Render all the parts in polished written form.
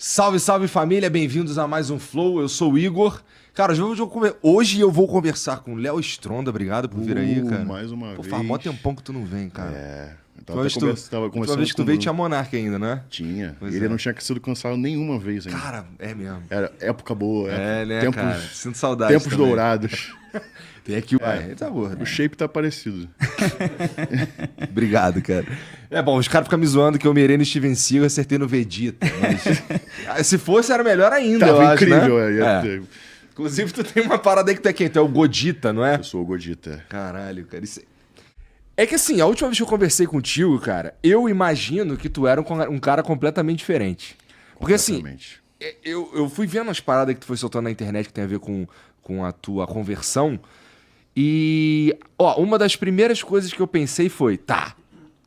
Salve, salve família, bem-vindos a mais um Flow. Eu sou o Igor. Cara, hoje eu vou conversar com o Léo Stronda. Obrigado por vir aí, cara. Mais uma Pô, vez. faz mó tempão que tu não vem, cara. Tava conversando última vez que tu veio tinha Monark ainda, né? Tinha. Pois Ele é. não tinha sido cansado nenhuma vez ainda. Cara, é mesmo. Era época boa. Né, tempos, cara? Sinto saudade Tempos também. dourados. Tem aqui o... Ele tá gordo. O shape tá parecido. Obrigado, cara. É bom, os caras ficam me zoando que eu mirei no Steven Seagal e acertei no Vegeta. Mas... se fosse, era melhor ainda, eu Tava acho, incrível. né? Inclusive, tu tem uma parada aí que tu é quem? Tu é o Godita, não é? Eu sou o Godita. Caralho, cara. É que assim, a última vez que eu conversei contigo, cara, eu imagino que tu era um cara completamente diferente. Porque assim, eu fui vendo as paradas que tu foi soltando na internet que tem a ver com a tua conversão. E, ó, uma das primeiras coisas que eu pensei foi, tá,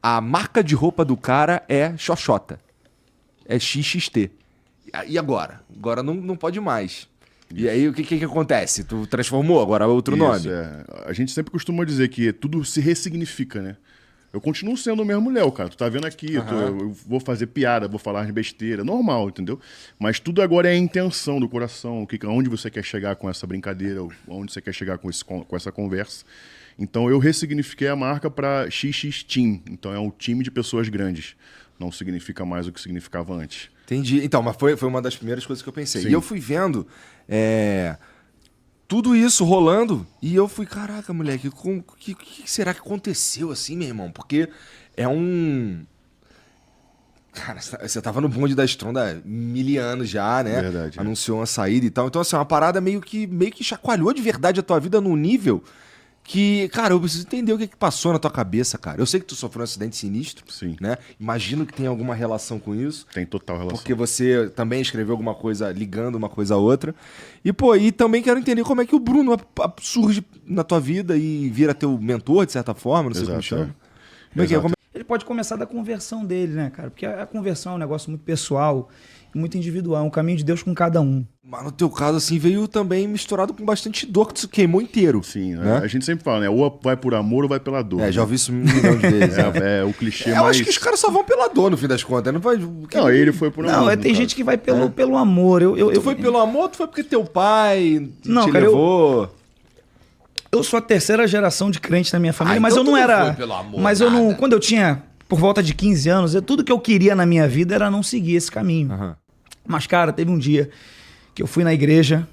a marca de roupa do cara é Xoxota. É XXT. E agora? Agora não pode mais. E aí, o que acontece? Tu transformou, agora é outro nome. A gente sempre costuma dizer que tudo se ressignifica, né? Eu continuo sendo o mesmo Léo, cara. Tu tá vendo aqui, eu vou fazer piada, vou falar de besteira, normal, entendeu? Mas tudo agora é a intenção do coração, onde você quer chegar com essa brincadeira, onde você quer chegar com essa conversa. Então eu ressignifiquei a marca para XX Team. Então é um time de pessoas grandes. Não significa mais o que significava antes. Entendi. Então, mas foi uma das primeiras coisas que eu pensei. Sim. E eu fui vendo tudo isso rolando e eu fui, caraca, moleque, o que será que aconteceu assim, meu irmão? Porque é um... Cara, você tava no bonde da Stronda há 1000 anos já, né? Verdade. Anunciou uma saída e tal. Então, assim, uma parada meio que chacoalhou de verdade a tua vida num nível que, cara, eu preciso entender o que passou na tua cabeça, cara. Eu sei que tu sofreu um acidente sinistro, Sim. né? Imagino que tem alguma relação com isso. Tem total relação. Porque você também escreveu alguma coisa ligando uma coisa a outra. E, pô, e também quero entender como é que o Bruno surge na tua vida e vira teu mentor, de certa forma, não sei como chama. Como é que é? Ele pode começar da conversão dele, né, cara? Porque a conversão é um negócio muito pessoal, muito individual, é um caminho de Deus com cada um. Mas no teu caso, assim, veio também misturado com bastante dor, que tu queimou inteiro. Sim, né? A gente sempre fala, né? Ou vai por amor ou vai pela dor. Já ouvi isso 1 milhão de vezes. É o clichê mais... Eu acho que os caras só vão pela dor, no fim das contas. Não, ele foi por amor. Não, tem gente que vai pelo amor. Tu foi pelo amor ou tu foi porque teu pai Não, te cara, levou? Eu sou a 3ª geração de crente na minha família, mas então eu não tu não era... foi pelo amor, mas eu não... nada. Quando eu tinha por volta de 15 anos, tudo que eu queria na minha vida era não seguir esse caminho. Aham. Mas, cara, teve um dia que eu fui na igreja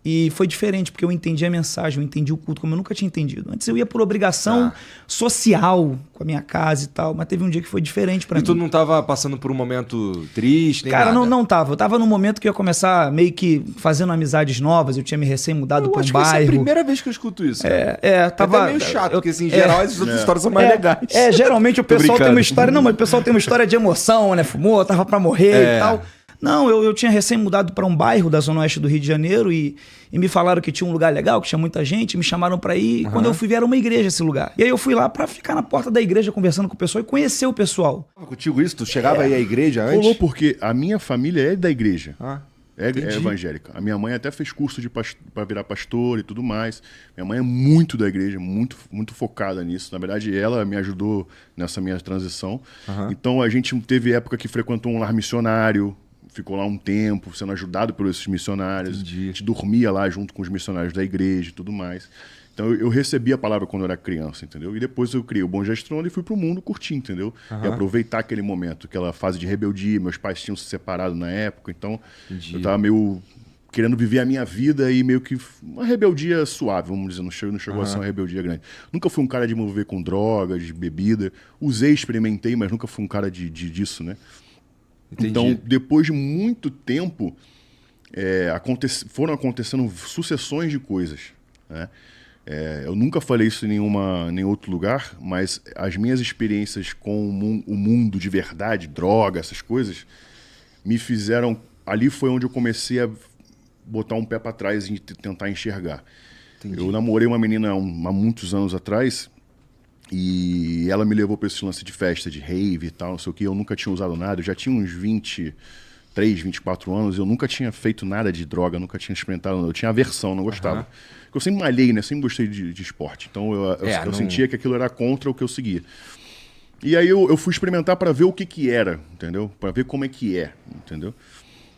e foi diferente, porque eu entendi a mensagem, eu entendi o culto como eu nunca tinha entendido. Antes eu ia por obrigação social com a minha casa e tal, mas teve um dia que foi diferente pra mim. E tu não tava passando por um momento triste, nem Cara, nada? não tava. Eu tava num momento que eu ia começar meio que fazendo amizades novas, eu tinha me recém-mudado pra um acho que essa é a bairro. primeira vez que eu escuto isso. Cara. Tava... É até meio chato, porque assim, em geral essas outras histórias são mais legais. Geralmente o pessoal tem brincando. uma história... Não, mas o pessoal tem uma história de emoção, né? Fumou, tava pra morrer e tal. Não, eu tinha recém-mudado para um bairro da Zona Oeste do Rio de Janeiro e me falaram que tinha um lugar legal, que tinha muita gente, me chamaram para ir. E quando eu fui ver, era uma igreja esse lugar. E aí eu fui lá para ficar na porta da igreja conversando com o pessoal e conhecer o pessoal. Contigo isso? Tu chegava aí à igreja antes? Rolou porque a minha família é da igreja. É entendi. evangélica. A minha mãe até fez curso para virar pastor e tudo mais. Minha mãe é muito da igreja, muito, muito focada nisso. Na verdade, ela me ajudou nessa minha transição. Então, a gente teve época que frequentou um lar missionário, ficou lá um tempo, sendo ajudado por esses missionários. Entendi. A gente dormia lá junto com os missionários da igreja e tudo mais. Então, eu recebi a palavra quando eu era criança, entendeu? E depois eu criei o Bonde da Stronda e fui pro mundo curtir, entendeu? E aproveitar aquele momento, aquela fase de rebeldia. Meus pais tinham se separado na época, então eu tava meio querendo viver a minha vida e meio que uma rebeldia suave, vamos dizer. Não chegou a ser uma rebeldia grande. Nunca fui um cara de me envolver com drogas, de bebida. Usei, experimentei, mas nunca fui um cara disso, né? Entendi. Então, depois de muito tempo, foram acontecendo sucessões de coisas, né? Eu nunca falei isso em nenhum outro lugar, mas as minhas experiências com o mundo de verdade, droga, essas coisas, me fizeram... Ali foi onde eu comecei a botar um pé para trás e tentar enxergar. Entendi. Eu namorei uma menina há muitos anos atrás e ela me levou para esse lance de festa, de rave e tal, não sei o que. Eu nunca tinha usado nada, eu já tinha uns 23, 24 anos, eu nunca tinha feito nada de droga, nunca tinha experimentado, eu tinha aversão, não gostava. Porque eu sempre malhei, né? Sempre gostei de esporte. Então eu sentia que aquilo era contra o que eu seguia. E aí eu fui experimentar para ver o que era, entendeu? Para ver como é que é, entendeu?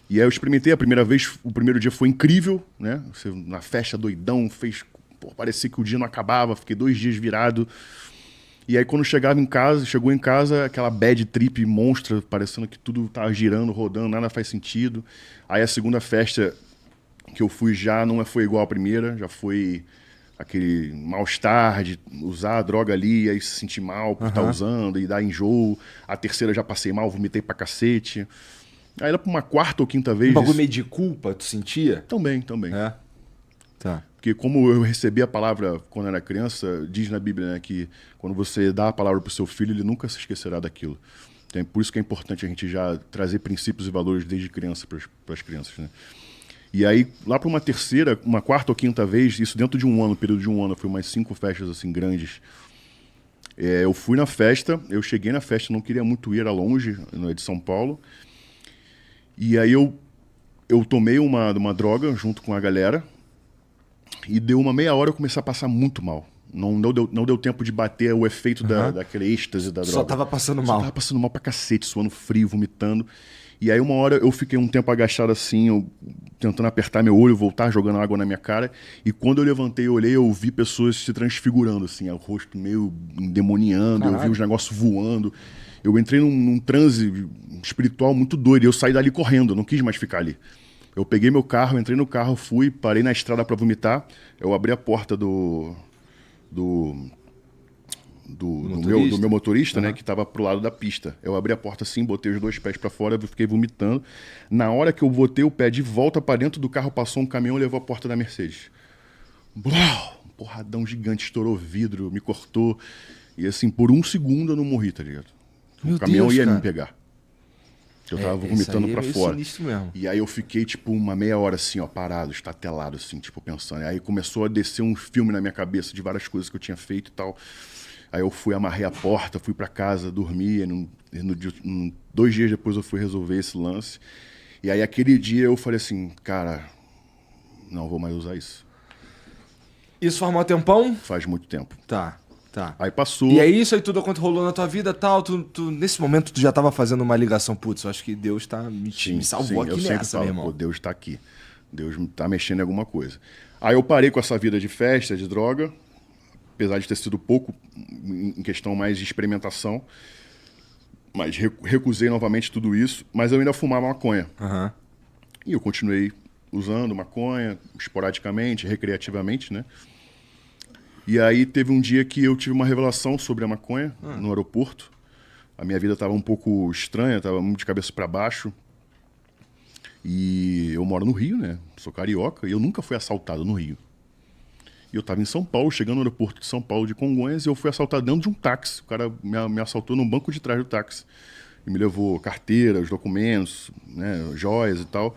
E aí eu experimentei a primeira vez, o primeiro dia foi incrível, né? Você, na festa doidão, parecia que o dia não acabava, fiquei 2 dias virado. E aí quando chegou em casa, aquela bad trip monstra, parecendo que tudo tava girando, rodando, nada faz sentido. Aí a segunda festa que eu fui já não foi igual à primeira, já foi aquele mal-estar de usar a droga ali, e aí se sentir mal por estar usando, e dar enjoo. A terceira já passei mal, vomitei pra cacete. Aí lá pra uma quarta ou quinta vez... Um bagulho meio de culpa, tu sentia? Também. É? Tá. Porque como eu recebi a palavra quando era criança, diz na Bíblia, né, que quando você dá a palavra pro seu filho, ele nunca se esquecerá daquilo. Então, por isso que é importante a gente já trazer princípios e valores desde criança para as crianças, né? E aí, lá para uma quarta ou quinta vez, isso dentro de um ano, período de um ano, foi umas 5 festas assim grandes. Eu fui na festa, eu cheguei na festa, não queria muito ir, era longe, de São Paulo. E aí eu tomei uma droga junto com a galera e deu uma meia hora eu comecei a passar muito mal. Não deu tempo de bater o efeito daquele êxtase da droga. Só tava passando mal. Só tava passando mal pra cacete, suando frio, vomitando. E aí uma hora eu fiquei um tempo agachado assim, eu tentando apertar meu olho, voltar, jogando água na minha cara. E quando eu levantei e olhei, eu vi pessoas se transfigurando, assim, o rosto meio endemoniando, Caralho. Eu vi os negócios voando. Eu entrei num transe espiritual muito doido e eu saí dali correndo, eu não quis mais ficar ali. Eu peguei meu carro, entrei no carro, fui, parei na estrada para vomitar. Eu abri a porta do meu motorista, né, que estava pro lado da pista. Eu abri a porta assim, botei os 2 pés para fora, eu fiquei vomitando. Na hora que eu botei o pé de volta para dentro do carro, passou um caminhão e levou a porta da Mercedes. Blau! Um porradão gigante, estourou vidro, me cortou. E assim, por 1 segundo eu não morri, tá ligado? O caminhão ia me pegar. Eu tava vomitando pra fora. Mesmo. E aí eu fiquei, tipo, uma meia hora assim, ó, parado, estatelado, assim, tipo, pensando. Aí começou a descer um filme na minha cabeça de várias coisas que eu tinha feito e tal. Aí eu fui, amarrei a porta, fui pra casa, dormi. 2 dias depois eu fui resolver esse lance. E aí aquele dia eu falei assim, cara, não vou mais usar isso. Isso faz um tempão? Faz muito tempo. Tá. Aí passou. E aí isso aí tudo rolou na tua vida e tal, nesse momento tu já tava fazendo uma ligação, putz, eu acho que Deus tá me salvou aqui nessa, meu irmão. Pô, Deus tá aqui. Deus tá mexendo em alguma coisa. Aí eu parei com essa vida de festa, de droga, apesar de ter sido pouco em questão mais de experimentação, mas recusei novamente tudo isso, mas eu ainda fumava maconha. E eu continuei usando maconha esporadicamente, recreativamente, né? E aí teve um dia que eu tive uma revelação sobre a maconha no aeroporto. A minha vida estava um pouco estranha, estava muito de cabeça para baixo. E eu moro no Rio, né? Sou carioca e eu nunca fui assaltado no Rio. E eu estava em São Paulo, chegando no aeroporto de São Paulo de Congonhas, e eu fui assaltado dentro de um táxi. O cara me assaltou no banco de trás do táxi. E me levou carteira, os documentos, né, joias e tal.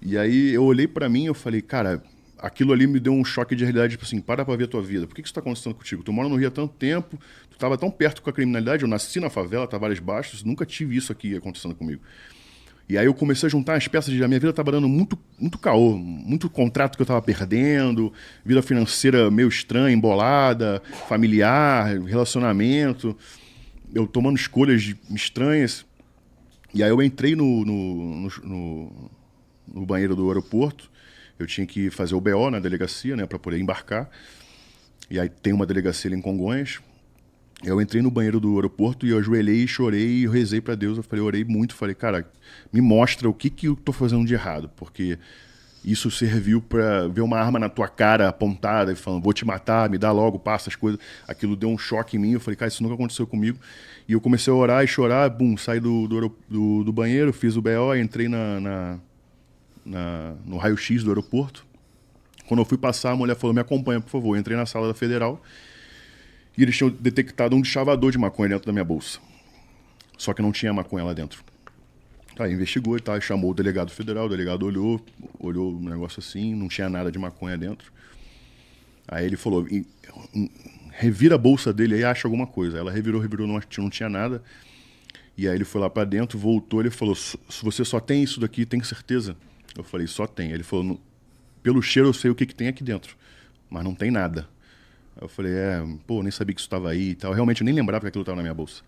E aí eu olhei para mim e eu falei, cara... Aquilo ali me deu um choque de realidade, tipo assim, para pra ver a tua vida. Por que isso tá acontecendo contigo? Tu mora no Rio há tanto tempo, tu tava tão perto com a criminalidade, eu nasci na favela, Tavares Baixos, nunca tive isso aqui acontecendo comigo. E aí eu comecei a juntar as peças a minha vida tava dando muito caô, muito contrato que eu tava perdendo, vida financeira meio estranha, embolada, familiar, relacionamento, eu tomando escolhas estranhas. E aí eu entrei no banheiro do aeroporto. Eu tinha que fazer o BO na delegacia, né, para poder embarcar. E aí tem uma delegacia ali em Congonhas. Eu entrei no banheiro do aeroporto e eu ajoelhei, chorei e rezei para Deus. Eu orei muito, falei, cara, me mostra o que eu tô fazendo de errado, porque isso serviu para ver uma arma na tua cara apontada e falando, vou te matar, me dá logo, passa as coisas. Aquilo deu um choque em mim, eu falei, cara, isso nunca aconteceu comigo. E eu comecei a orar e chorar, saí do banheiro, fiz o BO, entrei no raio-x do aeroporto. Quando eu fui passar, a mulher falou, me acompanha, por favor. Eu entrei na sala da Federal e eles tinham detectado um deschavador de maconha dentro da minha bolsa. Só que não tinha maconha lá dentro. Aí investigou e tal, chamou o delegado federal, o delegado olhou o negócio assim, não tinha nada de maconha dentro. Aí ele falou, revira a bolsa dele aí, acha alguma coisa. Ela revirou, não tinha nada. E aí ele foi lá pra dentro, voltou, ele falou, se você só tem isso daqui, tem certeza? Eu falei, só tem. Ele falou, pelo cheiro eu sei o que tem aqui dentro, mas não tem nada. Eu falei, nem sabia que isso estava aí e tal. Realmente eu nem lembrava que aquilo estava na minha bolsa.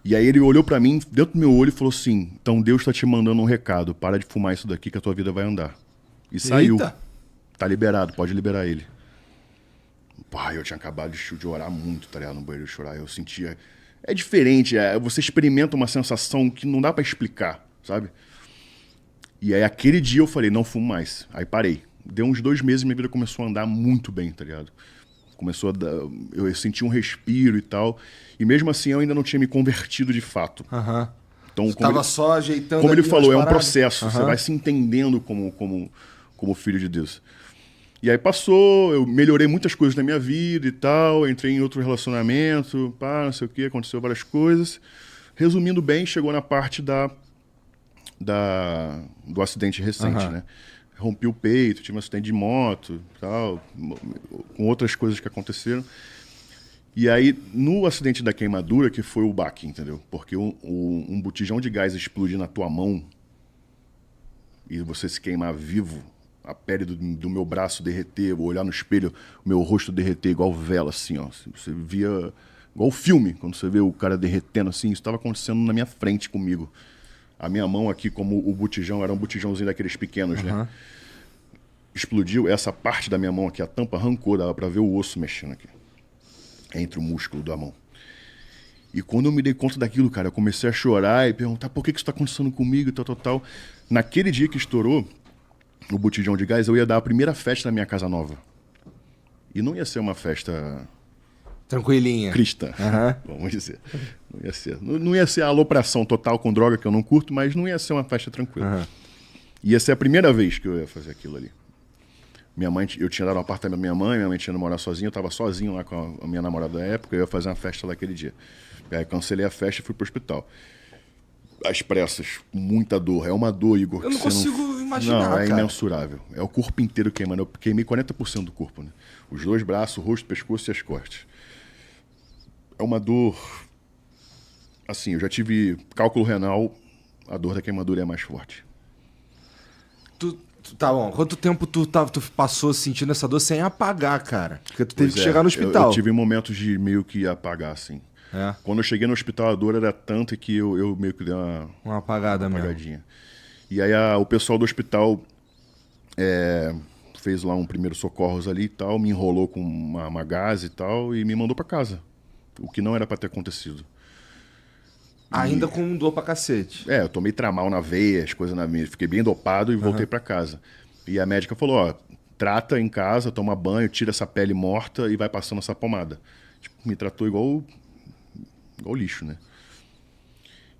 E aí ele olhou pra mim, dentro do meu olho, e falou assim, então Deus tá te mandando um recado, para de fumar isso daqui que a tua vida vai andar. E saiu. Eita. Tá liberado, pode liberar ele. Pai, eu tinha acabado de orar muito, tá ligado? No banheiro de chorar. Eu sentia... É diferente, você experimenta uma sensação que não dá pra explicar, sabe? E aí aquele dia eu falei, não fumo mais. Aí parei. Deu uns 2 meses e minha vida começou a andar muito bem, tá ligado? Começou a dar... Eu senti um respiro e tal. E mesmo assim eu ainda não tinha me convertido de fato. Aham. Então, Tava só ajeitando. como ele ali falou, umas é um paradas. processo. Você vai se entendendo como filho de Deus. E aí passou, eu melhorei muitas coisas na minha vida e tal, entrei em outro relacionamento, pá, não sei o que, aconteceu várias coisas. Resumindo bem, chegou na parte do acidente recente, né? Rompi o peito, tive um acidente de moto e tal, com outras coisas que aconteceram. E aí, no acidente da queimadura, que foi o baque, entendeu? Porque um botijão de gás explodir na tua mão e você se queimar vivo, a pele do meu braço derreter, eu olhar no espelho, o meu rosto derreter igual vela, assim, ó. Você via igual filme, quando você vê o cara derretendo assim, isso estava acontecendo na minha frente comigo. A minha mão aqui, como o botijão, era um botijãozinho daqueles pequenos, né? Explodiu, essa parte da minha mão aqui, a tampa arrancou, dava pra ver o osso mexendo aqui. Entre o músculo da mão. E quando eu me dei conta daquilo, cara, eu comecei a chorar e perguntar por que isso tá acontecendo comigo e tal. Naquele dia que estourou o botijão de gás, eu ia dar a primeira festa na minha casa nova. E não ia ser uma festa... Tranquilinha. cristã, vamos dizer. Não ia ser a alopração total com droga, que eu não curto, mas não ia ser uma festa tranquila. Ia ser a primeira vez que eu ia fazer aquilo ali. Minha mãe, eu tinha dado um apartamento pra minha mãe tinha ido morar sozinho, eu tava sozinho lá com a minha namorada da época, eu ia fazer uma festa lá aquele dia. Aí cancelei a festa e fui pro hospital. Às pressas, muita dor. É uma dor, Igor. Eu não consigo imaginar, Não, é cara. imensurável. É o corpo inteiro queimando. Eu queimei 40% do corpo, né? Os 2 braços, o rosto, o pescoço e as costas. É uma dor... Assim, eu já tive cálculo renal, a dor da queimadura é mais forte. Tá bom, quanto tempo tu passou sentindo essa dor sem apagar, cara? Porque tu teve Pois que é, chegar no hospital. Eu tive momentos de meio que apagar, assim. É. Quando eu cheguei no hospital, a dor era tanta que eu meio que dei Uma apagada mesmo. apagadinha. E aí o pessoal do hospital fez lá um primeiro socorros ali e tal, me enrolou com uma gase e tal e me mandou pra casa. O que não era pra ter acontecido. Ainda com dor pra cacete. Eu tomei tramal na veia, as coisas na minha. Fiquei bem dopado e voltei pra casa. E a médica falou, ó, trata em casa, toma banho, tira essa pele morta e vai passando essa pomada. Tipo, me tratou igual lixo, né?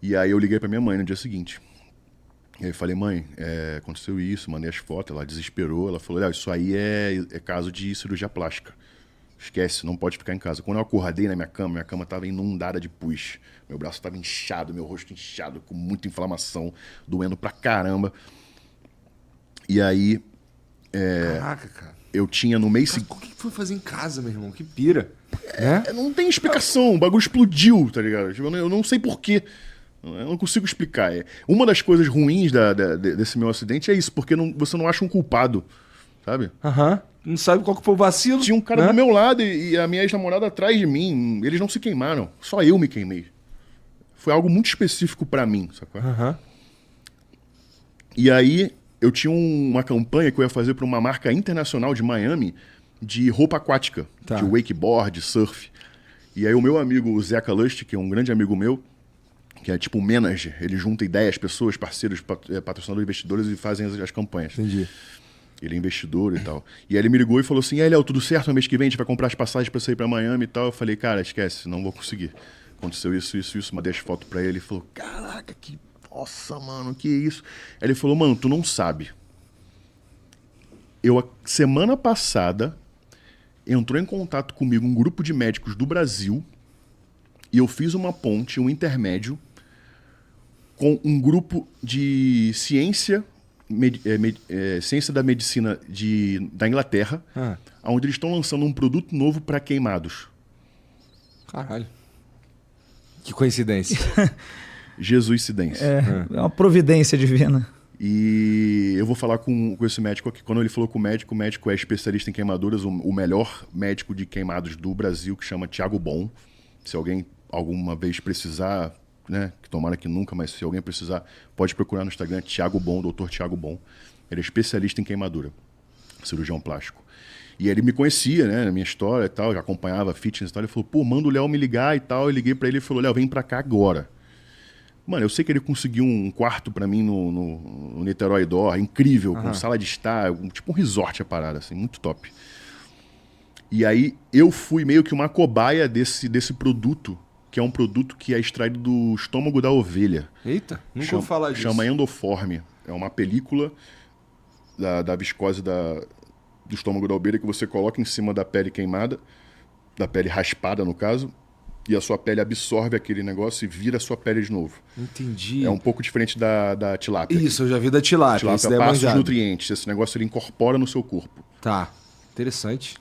E aí eu liguei pra minha mãe no dia seguinte. E aí eu falei, mãe, aconteceu isso, mandei as fotos, ela desesperou, ela falou, isso aí é caso de cirurgia plástica. Esquece, não pode ficar em casa. Quando eu acordei na minha cama estava inundada de pus. Meu braço estava inchado, meu rosto inchado, com muita inflamação, doendo pra caramba. E aí... Caraca, cara. Eu tinha no mês seguinte... O que foi fazer em casa, meu irmão? Que pira. Não tem explicação, o bagulho explodiu, tá ligado? Eu não sei porquê. Eu não consigo explicar. Uma das coisas ruins desse meu acidente é isso, porque você não acha um culpado, sabe? Não sabe qual que foi o vacilo. Tinha um cara do meu lado e a minha ex-namorada atrás de mim. Eles não se queimaram. Só eu me queimei. Foi algo muito específico pra mim, sacou? E aí, eu tinha uma campanha que eu ia fazer pra uma marca internacional de Miami de roupa aquática. Tá. De wakeboard, surf. E aí o meu amigo, o Zeca Lust, que é um grande amigo meu, que é tipo um manager, ele junta ideias, pessoas, parceiros, patrocinadores, investidores e fazem as campanhas. Entendi. Ele é investidor e tal. E aí ele me ligou e falou assim, Léo, tudo certo? No mês que vem a gente vai comprar as passagens pra sair pra Miami e tal. Eu falei, cara, esquece, não vou conseguir. Aconteceu isso. Mandei as fotos pra ele. Ele falou, caraca, nossa, mano, que isso? Aí ele falou, mano, tu não sabe. Semana passada, entrou em contato comigo um grupo de médicos do Brasil e eu fiz uma ponte, um intermédio, com um grupo de ciência da medicina da Inglaterra, onde eles estão lançando um produto novo para queimados. Caralho. Que coincidência. Jesuicidência. É uma providência divina. E eu vou falar com esse médico aqui. Quando ele falou com o médico é especialista em queimaduras, o melhor médico de queimados do Brasil, que chama Thiago Bon. Se alguém alguma vez precisar né? Que tomara que nunca, mas se alguém precisar, pode procurar no Instagram, Thiago Bom, Dr. Thiago Bom. Ele é especialista em queimadura, cirurgião plástico. E ele me conhecia, né, na minha história e tal, já acompanhava fitness e tal. Ele falou, pô, manda o Léo me ligar e tal. Eu liguei pra ele e falou, Léo, vem pra cá agora. Mano, eu sei que ele conseguiu um quarto pra mim no Niterói Door, incrível, com sala de estar, tipo um resort a parada, assim, muito top. E aí eu fui meio que uma cobaia desse produto, que é um produto que é extraído do estômago da ovelha. Eita, nunca vou falar disso. Chama endoforme. É uma película da viscose do estômago da ovelha que você coloca em cima da pele queimada, da pele raspada, no caso, e a sua pele absorve aquele negócio e vira a sua pele de novo. Entendi. É um pouco diferente da tilápia. Isso, eu já vi da tilápia. A tilápia passa os nutrientes, esse negócio ele incorpora no seu corpo. Tá, interessante.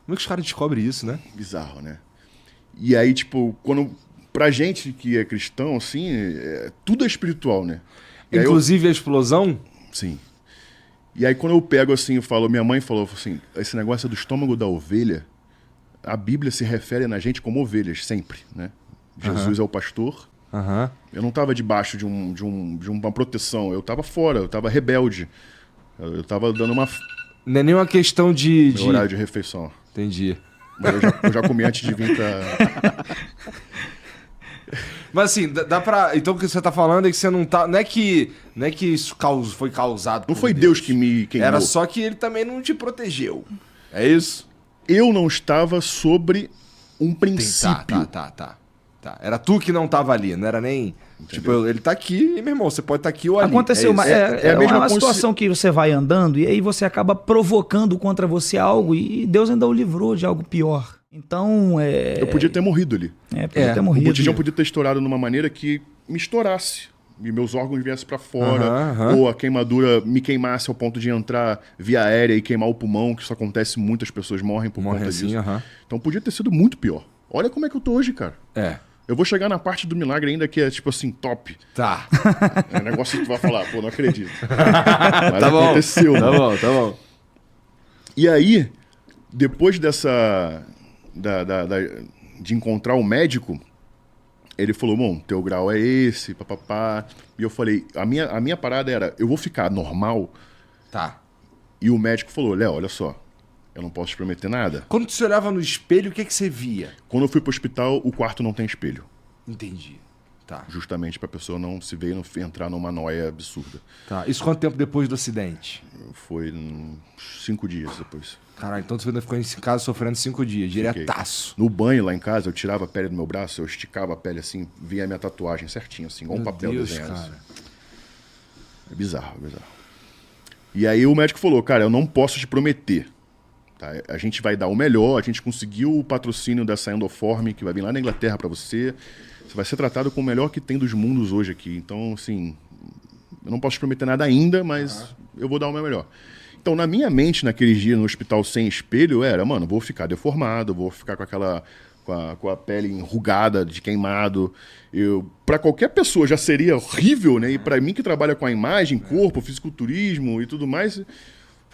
Como é que os caras descobrem isso, né? Bizarro, né? E aí, tipo, pra gente que é cristão, assim, tudo é espiritual, né? E inclusive a explosão? Sim. E aí quando eu pego assim, eu falo, minha mãe falou assim, esse negócio é do estômago da ovelha, a Bíblia se refere na gente como ovelhas, sempre, né? Jesus é o pastor. Eu não estava debaixo de uma proteção, eu estava fora, eu estava rebelde. Eu estava dando uma... Não é nenhuma questão de... Meu horário de refeição. Entendi. Eu já comi antes de vir pra... Mas assim, dá pra... Então o que você tá falando é que você não tá... Não é que isso foi causado por Não foi Deus que me queimou. Era só que ele também não te protegeu. É isso? Eu não estava sobre um princípio. Tá. Era tu que não tava ali, não era nem... Entendeu? Tipo, ele tá aqui e, meu irmão, você pode estar aqui ou ali. Aconteceu uma situação que você vai andando e aí você acaba provocando contra você algo e Deus ainda o livrou de algo pior. Então, eu podia ter morrido ali. Podia ter morrido. O botijão podia ter estourado de uma maneira que me estourasse. E meus órgãos viessem pra fora. Ou a queimadura me queimasse ao ponto de entrar via aérea e queimar o pulmão, que isso acontece, muitas pessoas morrem por conta disso. Então podia ter sido muito pior. Olha como é que eu tô hoje, cara. Eu vou chegar na parte do milagre ainda que é, tipo assim, top. Tá. É um negócio que tu vai falar, pô, não acredito. Mas tá aconteceu. Tá bom. E aí, depois dessa... de encontrar o médico, ele falou, bom, teu grau é esse, papapá. E eu falei, a minha parada era, eu vou ficar normal? Tá. E o médico falou, Léo, olha só, eu não posso te prometer nada. Quando você olhava no espelho, o que você via? Quando eu fui pro hospital, o quarto não tem espelho. Entendi. Tá. Justamente pra pessoa não se ver e não entrar numa noia absurda. Tá. Isso quanto tempo depois do acidente? Foi 5 dias depois. Caralho, então você ainda ficou em casa sofrendo 5 dias, diretaço. No banho lá em casa, eu tirava a pele do meu braço, eu esticava a pele assim, via a minha tatuagem certinho, assim, igual um papel desenhado. Cara. É bizarro. E aí o médico falou, cara, eu não posso te prometer. Tá? A gente vai dar o melhor, a gente conseguiu o patrocínio dessa endoforme, que vai vir lá na Inglaterra pra você. Você vai ser tratado com o melhor que tem dos mundos hoje aqui. Então, assim, eu não posso te prometer nada ainda, mas eu vou dar o meu melhor. Então, na minha mente, naqueles dias no hospital sem espelho, mano, vou ficar deformado, vou ficar com a pele enrugada, de queimado. Para qualquer pessoa já seria horrível, né? E para mim que trabalha com a imagem, corpo, fisiculturismo e tudo mais,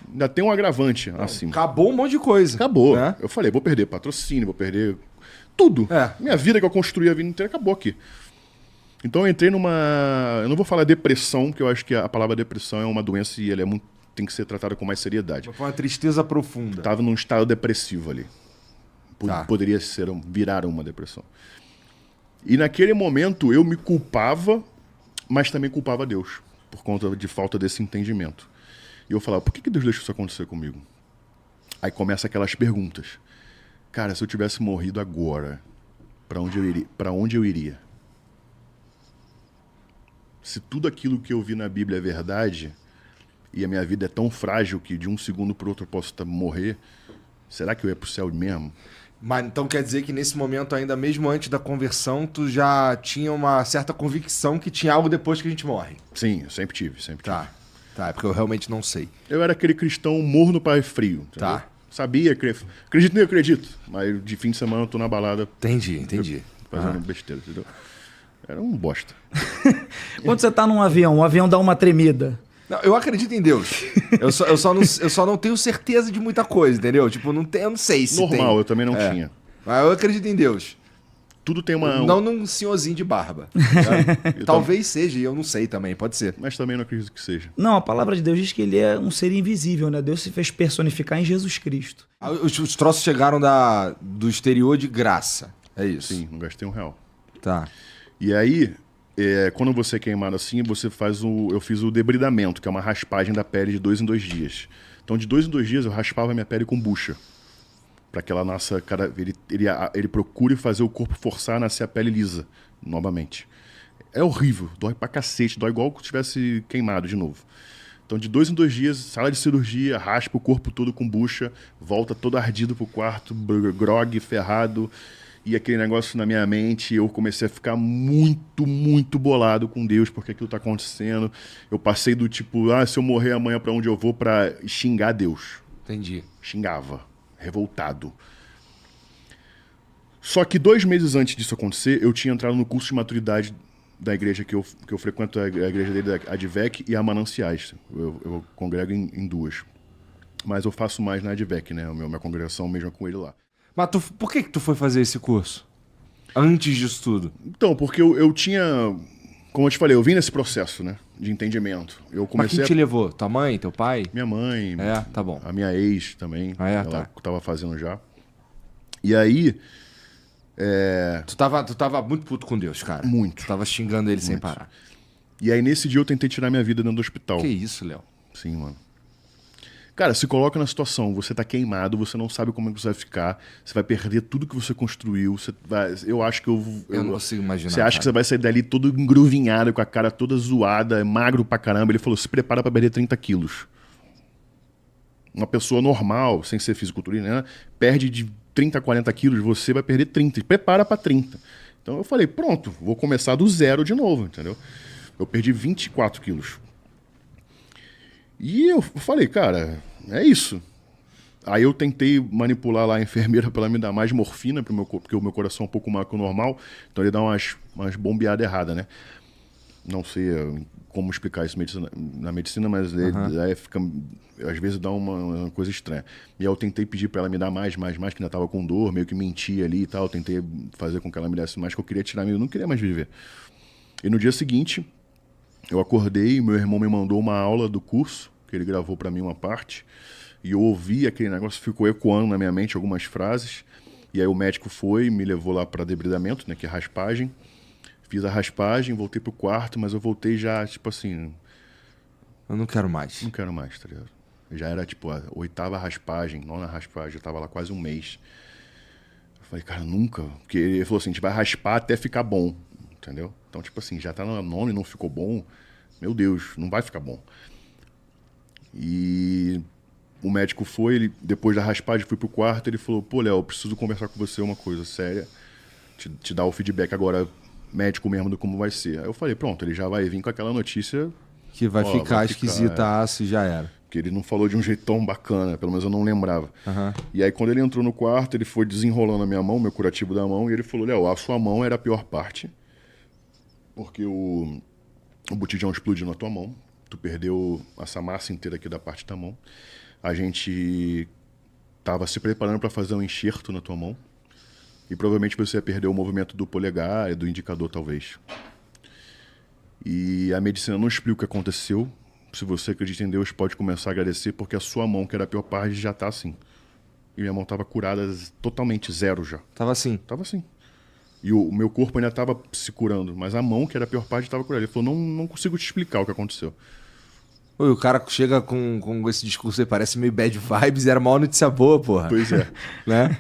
ainda tem um agravante acima. Acabou um monte de coisa. Acabou. Né? Eu falei, vou perder patrocínio, vou perder tudo. Minha vida que eu construí a vida inteira acabou aqui. Então eu entrei numa... Eu não vou falar depressão, porque eu acho que a palavra depressão é uma doença e ela é muito... tem que ser tratada com mais seriedade. Foi uma tristeza profunda. Tava num estado depressivo ali. Poderia virar uma depressão. E naquele momento eu me culpava, mas também culpava Deus, por conta de falta desse entendimento. E eu falava, por que Deus deixou isso acontecer comigo? Aí começa aquelas perguntas. Cara, se eu tivesse morrido agora, para onde eu iria? Se tudo aquilo que eu vi na Bíblia é verdade, e a minha vida é tão frágil que de um segundo para o outro eu posso morrer, será que eu ia pro céu mesmo? Mas então quer dizer que nesse momento, ainda mesmo antes da conversão, tu já tinha uma certa convicção que tinha algo depois que a gente morre? Sim, eu sempre tive. Tá, é porque eu realmente não sei. Eu era aquele cristão morno para frio. Entendeu? Tá. Sabia, acredito nem acredito, mas de fim de semana eu tô na balada. Entendi. Fazendo besteira, entendeu? Era um bosta. Quando você tá num avião, o avião dá uma tremida. Não, eu acredito em Deus. eu só não tenho certeza de muita coisa, entendeu? Tipo, eu não sei se normal, tem. Eu também não tinha. Mas eu acredito em Deus. tudo tem uma... Não num senhorzinho de barba. Tá? Talvez seja, e eu não sei também, pode ser. Mas também não acredito que seja. Não, a palavra de Deus diz que ele é um ser invisível, né? Deus se fez personificar em Jesus Cristo. Os troços chegaram do exterior de graça, é isso? Sim, não gastei R$1. Tá. E aí, quando você é queimado assim, você faz eu fiz o debridamento, que é uma raspagem da pele de 2 em 2 dias. Então, de 2 em 2 dias, eu raspava minha pele com bucha. Para que ela nasça, ele procure fazer o corpo forçar a nascer a pele lisa, novamente. É horrível, dói pra cacete, dói igual se tivesse queimado de novo. Então, de 2 em 2 dias, sala de cirurgia, raspa o corpo todo com bucha, volta todo ardido pro quarto, grog, ferrado, e aquele negócio na minha mente, eu comecei a ficar muito, muito bolado com Deus, porque aquilo tá acontecendo. Eu passei do tipo, se eu morrer amanhã pra onde eu vou, pra xingar Deus. Entendi. Xingava. Revoltado. Só que 2 meses antes disso acontecer, eu tinha entrado no curso de maturidade da igreja que eu frequento, a igreja dele, a Advec e a Mananciais. Eu congrego em 2. Mas eu faço mais na Advec, né? Minha congregação mesmo é com ele lá. Mas por que tu foi fazer esse curso? Antes disso tudo? Então, porque eu tinha... Como eu te falei, eu vim nesse processo, né? De entendimento. Eu comecei. Mas quem te levou? Tua mãe? Teu pai? Minha mãe. Tá bom. A minha ex também. Ela tava fazendo já. E aí... Tu tava muito puto com Deus, cara. Muito. Tu tava xingando ele sem parar. E aí, nesse dia, eu tentei tirar minha vida dentro do hospital. Que isso, Léo? Sim, mano. Cara, se coloca na situação, você tá queimado, você não sabe como é que você vai ficar, você vai perder tudo que você construiu, eu acho que eu não consigo imaginar. Você acha que você vai sair dali todo engruvinhado, com a cara toda zoada, magro pra caramba. Ele falou, se prepara pra perder 30 quilos. Uma pessoa normal, sem ser fisiculturista, né, perde de 30 a 40 quilos, você vai perder 30. Prepara pra 30. Então eu falei, pronto, vou começar do zero de novo, entendeu? Eu perdi 24 quilos. E eu falei, cara, é isso. Aí eu tentei manipular lá a enfermeira para ela me dar mais morfina, porque o meu coração é um pouco maior que o normal, então ele dá umas bombeadas erradas, né? Não sei como explicar isso na medicina, mas aí fica, às vezes dá uma coisa estranha. E aí eu tentei pedir para ela me dar mais, que ainda tava com dor, meio que mentia ali e tal, tentei fazer com que ela me desse mais, que eu queria tirar, eu não queria mais viver. E no dia seguinte, eu acordei, meu irmão me mandou uma aula do curso, que ele gravou para mim uma parte, e eu ouvi aquele negócio, ficou ecoando na minha mente algumas frases, e aí o médico me levou lá para debridamento, né, que é raspagem, fiz a raspagem, voltei pro quarto, mas eu voltei já, tipo assim... Eu não quero mais. Não quero mais, tá ligado? Já era, tipo, a 8ª raspagem, 9ª raspagem, eu tava lá quase um mês. Eu falei, cara, nunca, porque ele falou assim, a gente vai raspar até ficar bom, entendeu? Então, tipo assim, já tá na 9ª e não ficou bom, meu Deus, não vai ficar bom. E o médico depois da raspagem, fui pro quarto, ele falou, pô, Léo, eu preciso conversar com você uma coisa séria, te dar o feedback agora, médico mesmo, do como vai ser. Aí eu falei, pronto, ele já vai vir com aquela notícia... Que vai ficar esquisita, se já era. Porque ele não falou de um jeito tão bacana, pelo menos eu não lembrava. E aí quando ele entrou no quarto, ele foi desenrolando a minha mão, meu curativo da mão, e ele falou, Léo, a sua mão era a pior parte, porque o botijão explodiu na tua mão, tu perdeu essa massa inteira aqui da parte da mão. A gente estava se preparando para fazer um enxerto na tua mão. E provavelmente você ia perder o movimento do polegar e do indicador, talvez. E a medicina não explica o que aconteceu. Se você acredita em Deus, pode começar a agradecer, porque a sua mão, que era a pior parte, já está assim. E minha mão estava curada totalmente, zero já. Tava assim? Tava assim. E o meu corpo ainda estava se curando, mas a mão, que era a pior parte, estava curada. Ele falou, não consigo te explicar o que aconteceu. Oi, o cara chega com esse discurso aí, parece meio bad vibes, e era uma notícia boa, porra. Pois é. Né?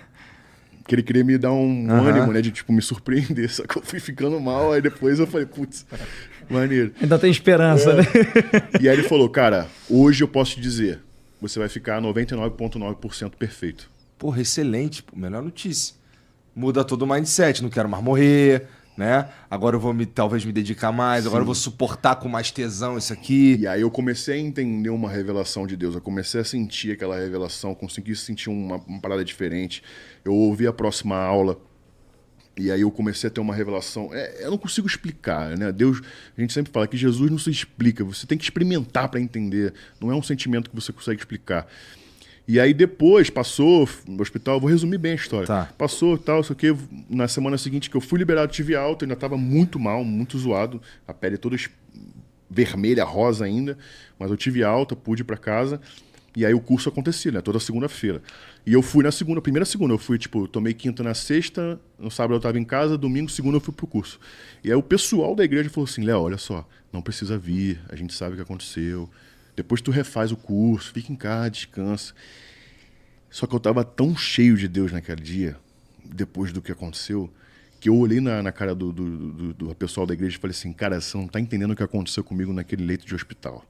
Porque ele queria me dar um ânimo, né? De, tipo, me surpreender. Só que eu fui ficando mal, aí depois eu falei, putz, maneiro. Ainda tem esperança, né? E aí ele falou, cara, hoje eu posso te dizer, você vai ficar 99,9% perfeito. Porra, excelente, pô, melhor notícia. Muda todo o mindset, não quero mais morrer, né? Agora eu vou talvez me dedicar mais, agora eu vou suportar com mais tesão isso aqui. E aí eu comecei a entender uma revelação de Deus, eu comecei a sentir aquela revelação, consegui sentir uma parada diferente. Eu ouvi a próxima aula e aí eu comecei a ter uma revelação. Eu não consigo explicar, né? Deus, a gente sempre fala que Jesus não se explica, você tem que experimentar para entender, não é um sentimento que você consegue explicar. E aí depois passou no hospital, vou resumir bem a história. Tá. Passou tal, sei o quê. Na semana seguinte que eu fui liberado, tive alta, ainda estava muito mal, muito zoado, a pele toda vermelha, rosa ainda, mas eu tive alta, pude ir para casa. E aí o curso acontecia, né? Toda segunda-feira. E eu fui na segunda, primeira segunda, eu fui, tipo, tomei quinta na sexta, no sábado eu estava em casa, domingo, segunda eu fui pro curso. E aí o pessoal da igreja falou assim, Léo, olha só, não precisa vir, a gente sabe o que aconteceu. Depois tu refaz o curso, fica em casa, descansa. Só que eu tava tão cheio de Deus naquele dia, depois do que aconteceu, que eu olhei na cara do pessoal da igreja e falei assim, cara, você não tá entendendo o que aconteceu comigo naquele leito de hospital.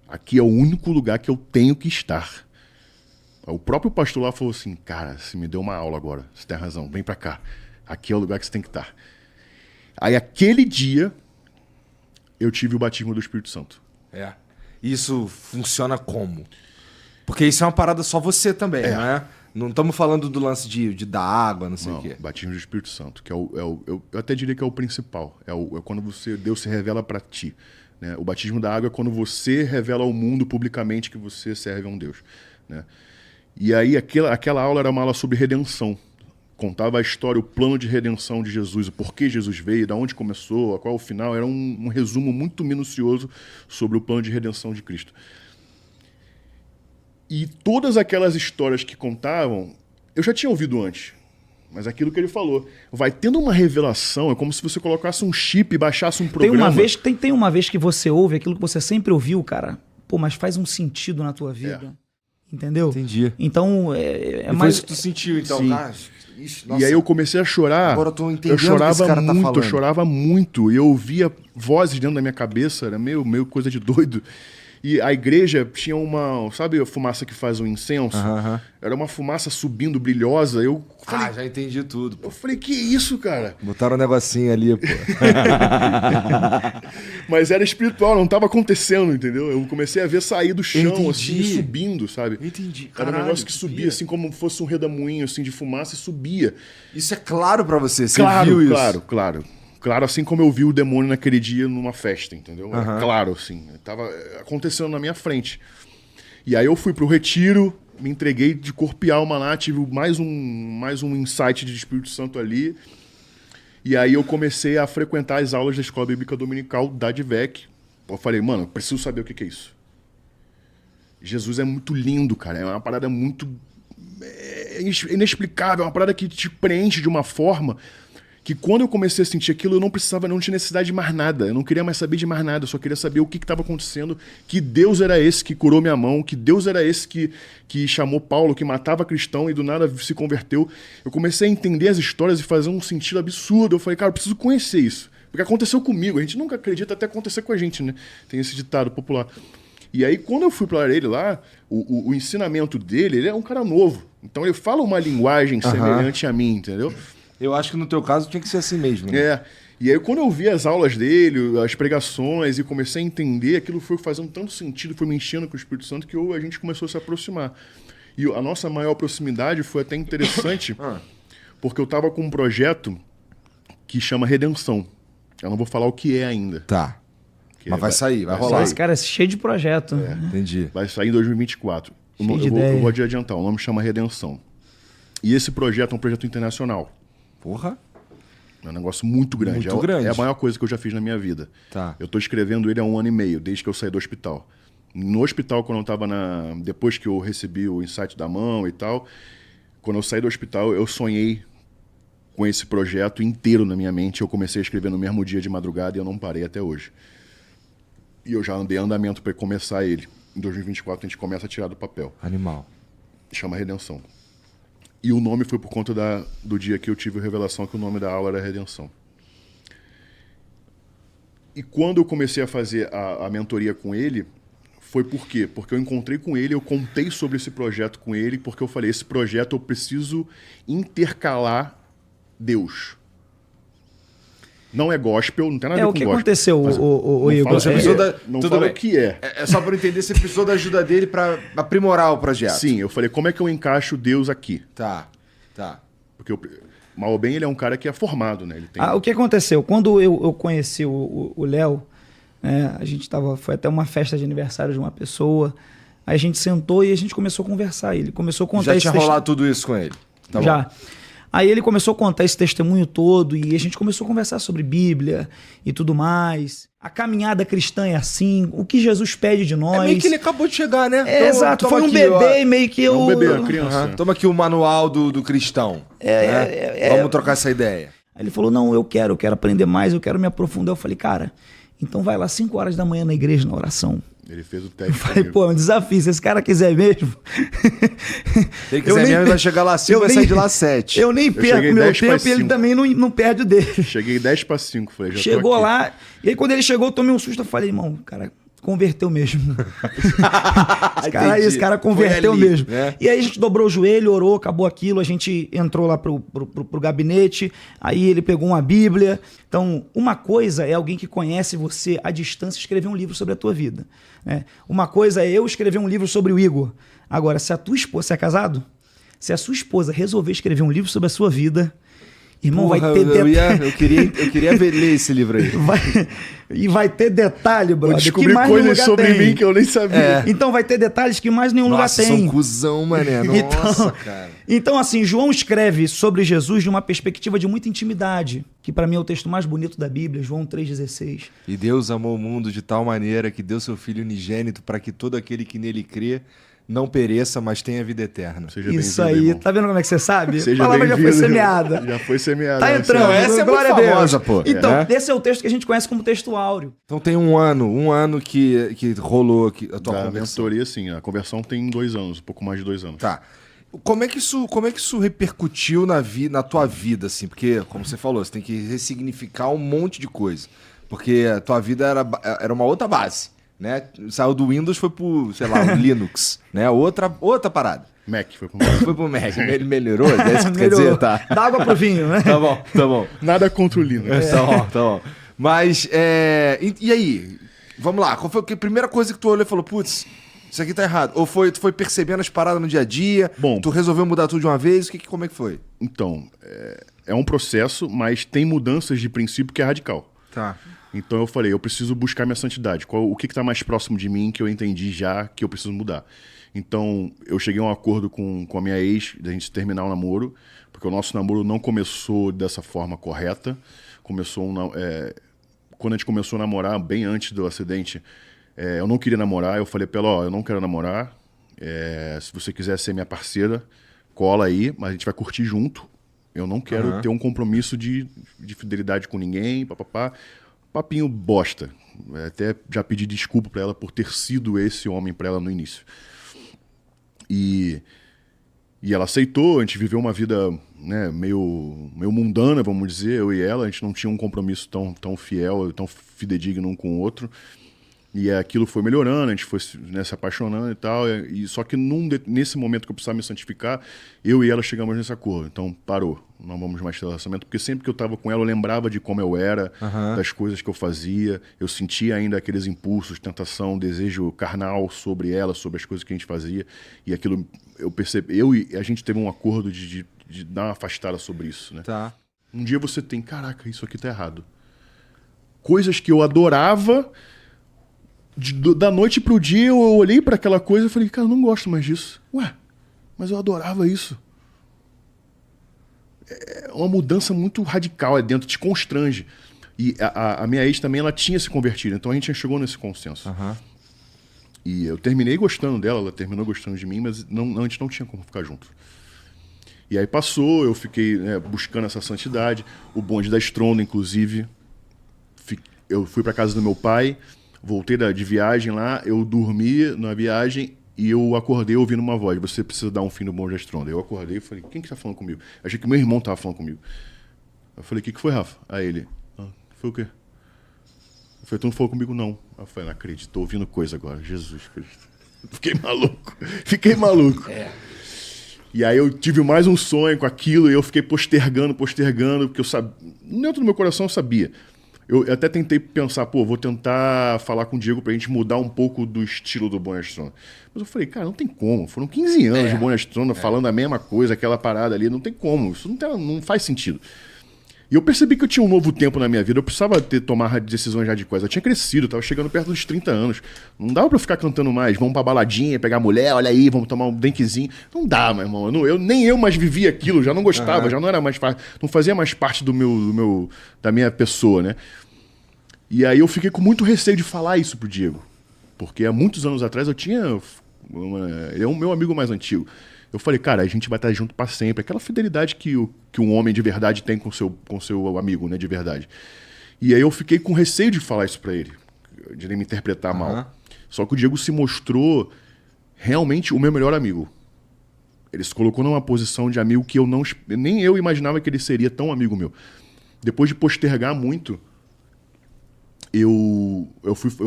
Aqui é o único lugar que eu tenho que estar. O próprio pastor lá falou assim, cara, você me deu uma aula agora, você tem razão, vem pra cá. Aqui é o lugar que você tem que estar. Aí aquele dia, eu tive o batismo do Espírito Santo. É. Isso funciona como? Porque isso é uma parada só você também, né? Não estamos falando do lance de dar água, não sei o quê. Batismo do Espírito Santo, que eu até diria que é o principal. É quando Deus se revela para ti. Né? O batismo da água é quando você revela ao mundo publicamente que você serve a um Deus. Né? E aí aquela aula era uma aula sobre redenção. Contava a história, o plano de redenção de Jesus, o porquê Jesus veio, de onde começou, qual é o final. Era um resumo muito minucioso sobre o plano de redenção de Cristo. E todas aquelas histórias que contavam, eu já tinha ouvido antes. Mas aquilo que ele falou, vai tendo uma revelação, é como se você colocasse um chip e baixasse um programa. Tem uma vez que você ouve aquilo que você sempre ouviu, cara, pô, mas faz um sentido na tua vida. Entendeu? Entendi. Então, e mais... foi isso que tu sentiu, então, Sim. cara? Ixi, nossa. E aí eu comecei a chorar. Agora eu tô entendendo eu chorava o que esse cara tá muito, falando. eu chorava muito. E eu ouvia vozes dentro da minha cabeça, era meio coisa de doido. E a igreja tinha uma... Sabe a fumaça que faz o incenso? Era uma fumaça subindo, brilhosa. Eu falei, já entendi tudo. Pô. Eu falei, que isso, cara? Botaram um negocinho ali, pô. Mas era espiritual, não estava acontecendo, entendeu? Eu comecei a ver sair do chão, assim, subindo, sabe? Entendi, caralho. Era um negócio que subia, assim, como fosse um redemoinho, assim, de fumaça e subia. Isso é claro pra você? Você claro, viu isso? Claro. Claro, assim como eu vi o demônio naquele dia numa festa, entendeu? Era claro, assim. Tava acontecendo na minha frente. E aí eu fui pro retiro, me entreguei de corpo e alma lá, tive mais um insight de Espírito Santo ali. E aí eu comecei a frequentar as aulas da Escola Bíblica Dominical da DVEC. Eu falei, mano, eu preciso saber o que é isso. Jesus é muito lindo, cara. É uma parada muito inexplicável, é uma parada que te preenche de uma forma que quando eu comecei a sentir aquilo, eu não tinha necessidade de mais nada. Eu não queria mais saber de mais nada. Eu só queria saber o que estava acontecendo, que Deus era esse que curou minha mão, que Deus era esse que chamou Paulo, que matava cristão e do nada se converteu. Eu comecei a entender as histórias e fazer um sentido absurdo. Eu falei, cara, eu preciso conhecer isso. Porque aconteceu comigo. A gente nunca acredita até acontecer com a gente, né? Tem esse ditado popular. E aí, quando eu fui para ele lá, o ensinamento dele, ele é um cara novo. Então ele fala uma linguagem semelhante a mim, entendeu? Eu acho que no teu caso tinha que ser assim mesmo. Né? É. E aí quando eu vi as aulas dele, as pregações, e comecei a entender, aquilo foi fazendo tanto sentido, foi me enchendo com o Espírito Santo, que a gente começou a se aproximar. E a nossa maior proximidade foi até interessante, porque eu estava com um projeto que chama Redenção. Eu não vou falar o que é ainda. Tá. Mas vai sair, vai rolar. Esse cara é cheio de projeto. Entendi. Vai sair em 2024. Eu vou adiantar, o nome chama Redenção. E esse projeto é um projeto internacional. Porra. É um negócio muito grande. Muito grande. É a maior coisa que eu já fiz na minha vida. Tá. Eu tô escrevendo ele há 1 ano e meio, desde que eu saí do hospital. No hospital, quando eu tava depois que eu recebi o insight da mão e tal, quando eu saí do hospital, eu sonhei com esse projeto inteiro na minha mente. Eu comecei a escrever no mesmo dia de madrugada e eu não parei até hoje. E eu já andei andamento para começar ele. Em 2024 a gente começa a tirar do papel. Animal. Chama Redenção. E o nome foi por conta do dia que eu tive a revelação que o nome da aula era Redenção. E quando eu comecei a fazer a mentoria com ele, foi por quê? Porque eu encontrei com ele, eu contei sobre esse projeto com ele, porque eu falei, esse projeto eu preciso intercalar Deus. Não é gospel, não tem nada a ver com gospel. O que aconteceu, o Igor? Não fala o que é. É só para entender, você precisou da ajuda dele para aprimorar o projeto. Sim, eu falei, como é que eu encaixo Deus aqui? Tá. Porque mal ou bem, ele é um cara que é formado, né? Ele tem... O que aconteceu? Quando eu conheci o Léo, a gente foi até uma festa de aniversário de uma pessoa, Aí a gente sentou e a gente começou a conversar. Ele começou a contar Já tinha rolado tudo isso com ele? Tá Já. bom. Aí ele começou a contar esse testemunho todo e a gente começou a conversar sobre Bíblia e tudo mais. A caminhada cristã é assim, o que Jesus pede de nós. É meio que ele acabou de chegar, né? É, exato, foi um bebê meio que eu... É um bebê, uma criança. Toma aqui o manual do cristão. Vamos trocar essa ideia. Aí ele falou, não, eu quero aprender mais, eu quero me aprofundar. Eu falei, cara, então vai lá 5 horas da manhã na igreja, na oração. Ele fez o Eu teste. falei, pô, é um desafio, se esse cara quiser mesmo... Se ele quiser mesmo, vai chegar lá 5 e vai sair de lá 7. Eu nem perco meu tempo e ele também não perde o dele. Cheguei 10 para 5, falei, já Chegou tô aqui. lá, e aí quando ele chegou, eu tomei um susto, eu falei, irmão, cara, converteu mesmo. Esse cara converteu ali, mesmo. né? E aí a gente dobrou o joelho, orou, acabou aquilo, a gente entrou lá pro gabinete, aí ele pegou uma Bíblia. Então, uma coisa é alguém que conhece você à distância escrever um livro sobre a tua vida, né? Uma coisa é eu escrever um livro sobre o Igor. Agora, se a tua esposa, você é casado? Se a sua esposa resolver escrever um livro sobre a sua vida, irmão, Porra, vai ter eu queria ler esse livro aí. E vai ter detalhe, brother. Vou descobrir coisas sobre mim que eu nem sabia. Então vai ter detalhes que mais nenhum lugar tem. Nossa, são cuzão, mané. Nossa, cara. Então, assim, João escreve sobre Jesus de uma perspectiva de muita intimidade, que para mim é o texto mais bonito da Bíblia, João 3,16. E Deus amou o mundo de tal maneira que deu seu Filho unigênito para que todo aquele que nele crê não pereça, mas tenha vida eterna. Seja Isso bem-vindo, aí, irmão. tá vendo como é que você sabe? Seja A palavra já foi bem-vindo, semeada. irmão. Já foi semeada. Tá entrando. Não, essa é glória muito a Deus. famosa, pô. Então, esse é o texto que a gente conhece como texto áureo. Então tem um ano que rolou aqui a tua Da conversão. mentoria, sim. A conversão tem 2 anos, um pouco mais de 2 anos. Tá. Como é que isso repercutiu na tua vida, assim? Porque, como você falou, você tem que ressignificar um monte de coisa. Porque a tua vida era uma outra base, né? Saiu do Windows, foi pro, sei lá, o Linux, né? Outra parada. Mac, foi pro Mac. Foi pro Mac. Ele melhorou? É isso que tu quer dizer? Tá. Dá água pro vinho, né? Tá bom. Nada contra o Linux. Tá bom. Mas, e aí? Vamos lá. Qual foi a primeira coisa que tu olhou e falou, putz, isso aqui tá errado? Ou tu foi percebendo as paradas no dia a dia? Bom, tu resolveu mudar tudo de uma vez? Como é que foi? Então, é um processo, mas tem mudanças de princípio que é radical. Tá. Então eu falei, eu preciso buscar minha santidade. O que está mais próximo de mim que eu entendi já que eu preciso mudar? Então eu cheguei a um acordo com a minha ex, da gente terminar o namoro, porque o nosso namoro não começou dessa forma correta. Quando a gente começou a namorar, bem antes do acidente, eu não queria namorar. Eu falei pra ela, eu não quero namorar. Se você quiser ser minha parceira, cola aí, mas a gente vai curtir junto. Eu não quero ter um compromisso de fidelidade com ninguém, papapá. Papinho bosta. Até já pedi desculpa pra ela por ter sido esse homem pra ela no início. E ela aceitou, a gente viveu uma vida, né, meio mundana, vamos dizer, eu e ela. A gente não tinha um compromisso tão fiel, tão fidedigno um com o outro. E aquilo foi melhorando, a gente foi, né, se apaixonando e tal. Só que nesse momento que eu precisava me santificar, eu e ela chegamos nesse acordo. Então parou, não vamos mais ter relacionamento. Porque sempre que eu estava com ela, eu lembrava de como eu era, das coisas que eu fazia. Eu sentia ainda aqueles impulsos, tentação, desejo carnal sobre ela, sobre as coisas que a gente fazia. E aquilo, eu percebi, a gente teve um acordo de dar uma afastada sobre isso, né? Tá. Um dia você tem, caraca, isso aqui tá errado. Coisas que eu adorava... Da noite pro dia eu olhei pra aquela coisa e falei, cara, eu não gosto mais disso. Ué, mas eu adorava isso. É uma mudança muito radical dentro, te constrange. E a minha ex também, ela tinha se convertido, então a gente já chegou nesse consenso. E eu terminei gostando dela, ela terminou gostando de mim, mas a gente não tinha como ficar junto. E aí passou, eu fiquei, né, buscando essa santidade. O bonde da Estronda, inclusive. Eu fui pra casa do meu pai, voltei de viagem lá, eu dormi na viagem e eu acordei ouvindo uma voz, você precisa dar um fim no bonde da Estronda. Eu acordei e falei, quem que tá falando comigo? Achei que meu irmão tava falando comigo. Eu falei, o que foi, Rafa? Aí ele, foi o quê? Eu falei, tu não falou comigo, não. Eu falei, não acredito, tô ouvindo coisa agora, Jesus Cristo. Fiquei maluco. E aí eu tive mais um sonho com aquilo e eu fiquei postergando, porque eu sabia, dentro do meu coração eu sabia. Eu até tentei pensar, vou tentar falar com o Diego pra gente mudar um pouco do estilo do Bonde da Estronda. Mas eu falei, cara, não tem como. Foram 15 anos de Bonde da Estronda falando a mesma coisa, aquela parada ali. Não tem como. Isso não faz sentido. E eu percebi que eu tinha um novo tempo na minha vida, eu precisava tomar decisões radicais. Eu tinha crescido, eu tava chegando perto dos 30 anos. Não dava pra eu ficar cantando mais, vamos pra baladinha, pegar mulher, olha aí, vamos tomar um drinkzinho. Não dá, meu irmão. Nem eu mais vivia aquilo, já não gostava, já não era mais não fazia mais parte da minha pessoa, né? E aí eu fiquei com muito receio de falar isso pro Diego. Porque há muitos anos atrás eu tinha... Ele é o meu amigo mais antigo. Eu falei, cara, a gente vai estar junto pra sempre. Aquela fidelidade que um homem de verdade tem com seu amigo, né, de verdade. E aí eu fiquei com receio de falar isso pra ele, de ele me interpretar mal. Só que o Diego se mostrou realmente o meu melhor amigo. Ele se colocou numa posição de amigo que nem eu imaginava que ele seria tão amigo meu. Depois de postergar muito, eu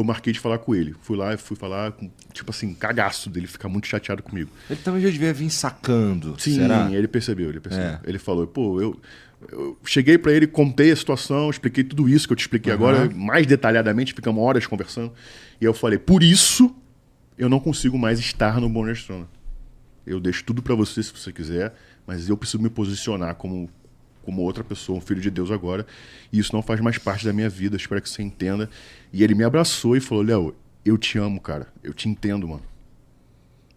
marquei de falar com ele. Fui falar com, tipo assim, cagaço dele ficar muito chateado comigo. Ele também já devia vir sacando. Sim, será? ele percebeu. Ele falou, pô, eu cheguei pra ele, contei a situação, expliquei tudo isso que eu te expliquei agora, mais detalhadamente, ficamos horas conversando. E eu falei, por isso eu não consigo mais estar no Bom Gestrona. Eu deixo tudo pra você se você quiser, mas eu preciso me posicionar como outra pessoa, um filho de Deus agora, e isso não faz mais parte da minha vida, espero que você entenda. E ele me abraçou e falou, Léo, eu te amo, cara, eu te entendo, mano.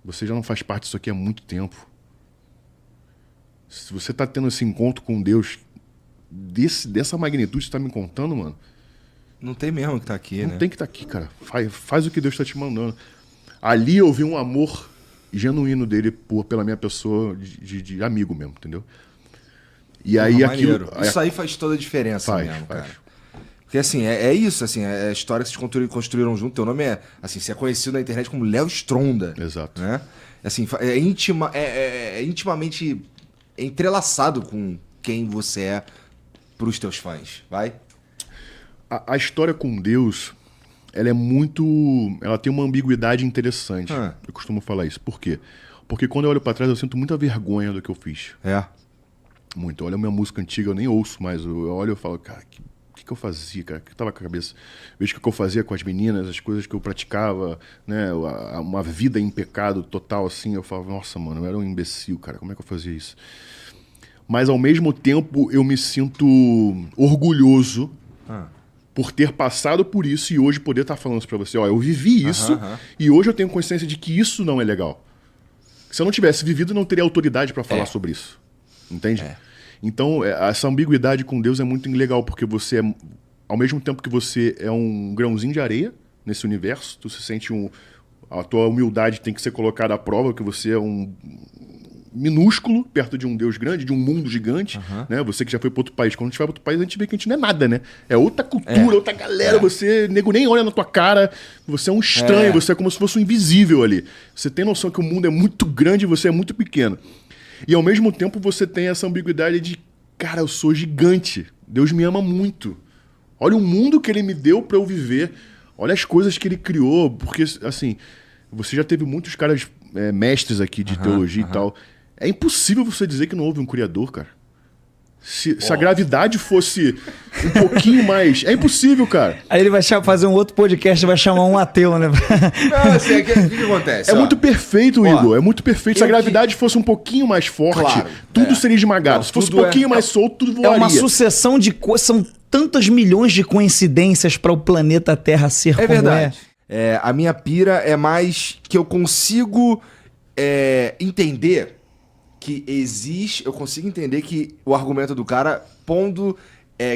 Você já não faz parte disso aqui há muito tempo. Se você tá tendo esse encontro com Deus, dessa magnitude que você tá me contando, mano... Não tem mesmo que tá aqui, né? Não tem que estar aqui, cara. Faz o que Deus tá te mandando. Ali eu vi um amor genuíno dele pela minha pessoa de amigo mesmo, entendeu? E aí aquilo... Isso aí faz toda a diferença mesmo, cara. Porque assim, é isso, assim, é a história que vocês construíram junto. Teu nome é, assim, você é conhecido na internet como Léo Stronda. Exato. Né? Assim, é intimamente entrelaçado com quem você é pros teus fãs, vai? A história com Deus, ela é muito... Ela tem uma ambiguidade interessante. Eu costumo falar isso. Por quê? Porque quando eu olho pra trás, eu sinto muita vergonha do que eu fiz. Muito. Olha a minha música antiga, eu nem ouço mais. Eu olho e falo, cara, o que eu fazia, cara? O que tava com a cabeça? Vejo o que eu fazia com as meninas, as coisas que eu praticava, né? Uma vida em pecado total, assim. Eu falava, nossa, mano, eu era um imbecil, cara. Como é que eu fazia isso? Mas, ao mesmo tempo, eu me sinto orgulhoso por ter passado por isso e hoje poder estar falando isso pra você. Ó, eu vivi isso e hoje eu tenho consciência de que isso não é legal. Se eu não tivesse vivido, eu não teria autoridade pra falar sobre isso. Entende? Então, essa ambiguidade com Deus é muito legal, porque você ao mesmo tempo que você é um grãozinho de areia nesse universo, tu se sente a tua humildade tem que ser colocada à prova, que você é um minúsculo perto de um Deus grande, de um mundo gigante, né? Você que já foi para outro país. Quando a gente vai para outro país, a gente vê que a gente não é nada, né? É outra cultura, outra galera, nego nem olha na tua cara, você é um estranho, você é como se fosse um invisível ali. Você tem noção que o mundo é muito grande e você é muito pequeno. E ao mesmo tempo você tem essa ambiguidade de, cara, eu sou gigante, Deus me ama muito. Olha o mundo que ele me deu para eu viver, olha as coisas que ele criou, porque, assim, você já teve muitos caras mestres aqui de teologia e tal. É impossível você dizer que não houve um criador, cara. Se a gravidade fosse um pouquinho mais... É impossível, cara. Aí ele vai fazer um outro podcast, vai chamar um ateu, né? Não, assim, o que acontece? É muito perfeito, Igor. É muito perfeito. Se a gravidade fosse um pouquinho mais forte, tudo seria esmagado. Não, se fosse um pouquinho mais solto, tudo voaria. É uma sucessão de coisas... São tantas milhões de coincidências para o planeta Terra ser como verdade. A minha pira é mais que eu consigo entender... que existe, eu consigo entender que o argumento do cara pondo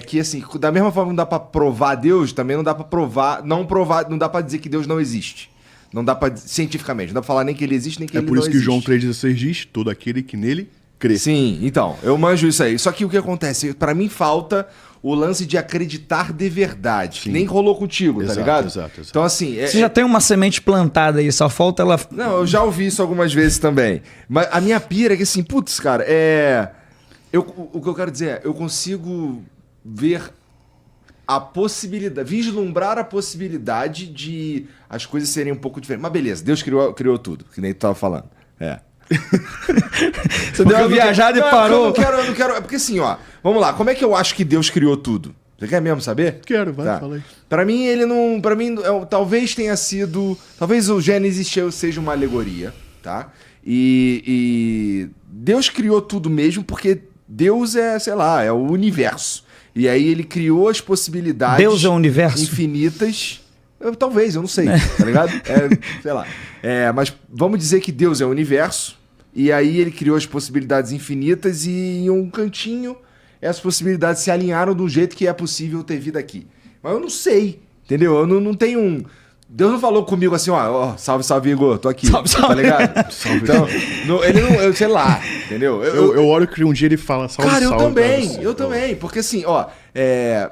que assim, da mesma forma que não dá pra provar Deus, também não dá pra provar, não dá pra dizer que Deus não existe. Não dá pra, cientificamente, não dá pra falar nem que ele existe, nem que ele não existe. É por isso que João 3,16 diz, todo aquele que nele crê. Sim, então, eu manjo isso aí. Só que o que acontece? Pra mim falta o lance de acreditar de verdade. Sim. Nem rolou contigo, tá ligado? Exato. Então, assim... Você já tem uma semente plantada aí, só falta ela... Não, eu já ouvi isso algumas vezes também. Mas a minha pira é que, assim, putz, cara, o que eu quero dizer é, eu consigo ver a possibilidade, vislumbrar a possibilidade de as coisas serem um pouco diferentes. Mas beleza, Deus criou tudo, que nem tu tava falando. Você deu uma viajada e parou. Eu não quero. É porque assim, ó, vamos lá, como é que eu acho que Deus criou tudo? Você quer mesmo saber? Quero, vai, fala aí. Pra mim, ele não. Pra mim, talvez tenha sido. Talvez o Gênesis seja uma alegoria, tá? E Deus criou tudo mesmo porque Deus é, sei lá, é o universo. E aí ele criou as possibilidades... Deus é o universo. Infinitas. Talvez, eu não sei, tá ligado? Sei lá. Mas vamos dizer que Deus é o universo. E aí ele criou as possibilidades infinitas e em um cantinho essas possibilidades se alinharam do jeito que é possível ter vida aqui. Mas eu não sei, entendeu? Eu não tenho um... Deus não falou comigo assim, ó, salve, salve, Igor, tô aqui, salve, salve. Tá ligado? Salve. Então, ele não, eu sei lá, entendeu? Eu oro que um dia ele fala salve, cara, salve. eu também, porque assim, ó,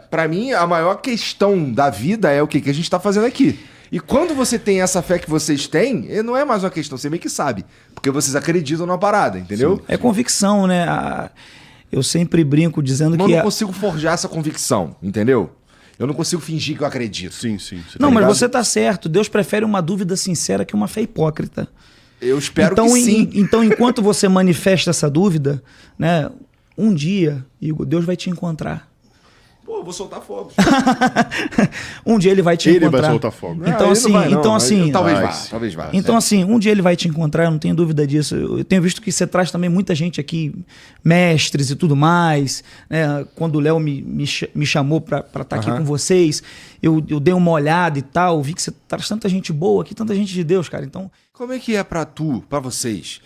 pra mim a maior questão da vida é o que a gente tá fazendo aqui. E quando você tem essa fé que vocês têm, não é mais uma questão, você meio que sabe, porque vocês acreditam na parada, entendeu? Sim. É convicção, né? Eu sempre brinco dizendo que... Eu não consigo forjar essa convicção, entendeu? Eu não consigo fingir que eu acredito. Sim. Não, mas você tá certo. Deus prefere uma dúvida sincera que uma fé hipócrita. Eu espero que sim. Então, enquanto você manifesta essa dúvida, né, um dia, Igor, Deus vai te encontrar. Pô, eu vou soltar fogo. Um dia ele vai te encontrar. Ele vai soltar fogo. Talvez vá. Então, assim, um dia ele vai te encontrar, eu não tenho dúvida disso. Eu tenho visto que você traz também muita gente aqui, mestres e tudo mais. Né? Quando o Léo me chamou para estar aqui com vocês, eu dei uma olhada e tal, vi que você traz tanta gente boa aqui, tanta gente de Deus, cara. Então, como é que é pra vocês,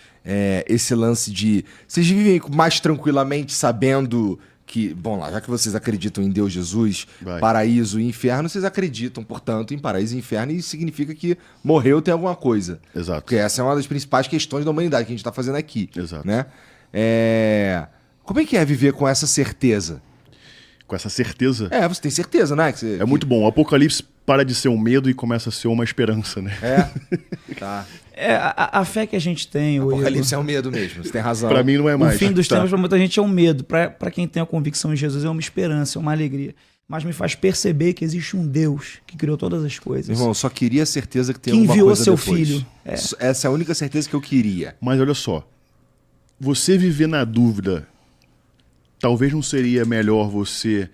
esse lance de... Vocês vivem mais tranquilamente sabendo... que, bom, lá, já que vocês acreditam em Deus, Jesus, paraíso e inferno, vocês acreditam, portanto, em paraíso e inferno, e significa que morreu tem alguma coisa. Exato. Porque essa é uma das principais questões da humanidade que a gente está fazendo aqui. Exato. Né? Como é que é viver com essa certeza? Com essa certeza? Você tem certeza, né? Muito bom. O Apocalipse para de ser um medo e começa a ser uma esperança, né? Tá. A fé que a gente tem... O Apocalipse é um medo mesmo, você tem razão. Pra mim não é mais. O fim dos tempos, pra muita gente, é um medo. Pra quem tem a convicção em Jesus, é uma esperança, é uma alegria. Mas me faz perceber que existe um Deus que criou todas as coisas. Irmão, eu só queria a certeza que tem que alguma coisa enviou seu depois. filho. Essa é a única certeza que eu queria. Mas olha só, você viver na dúvida, talvez não seria melhor você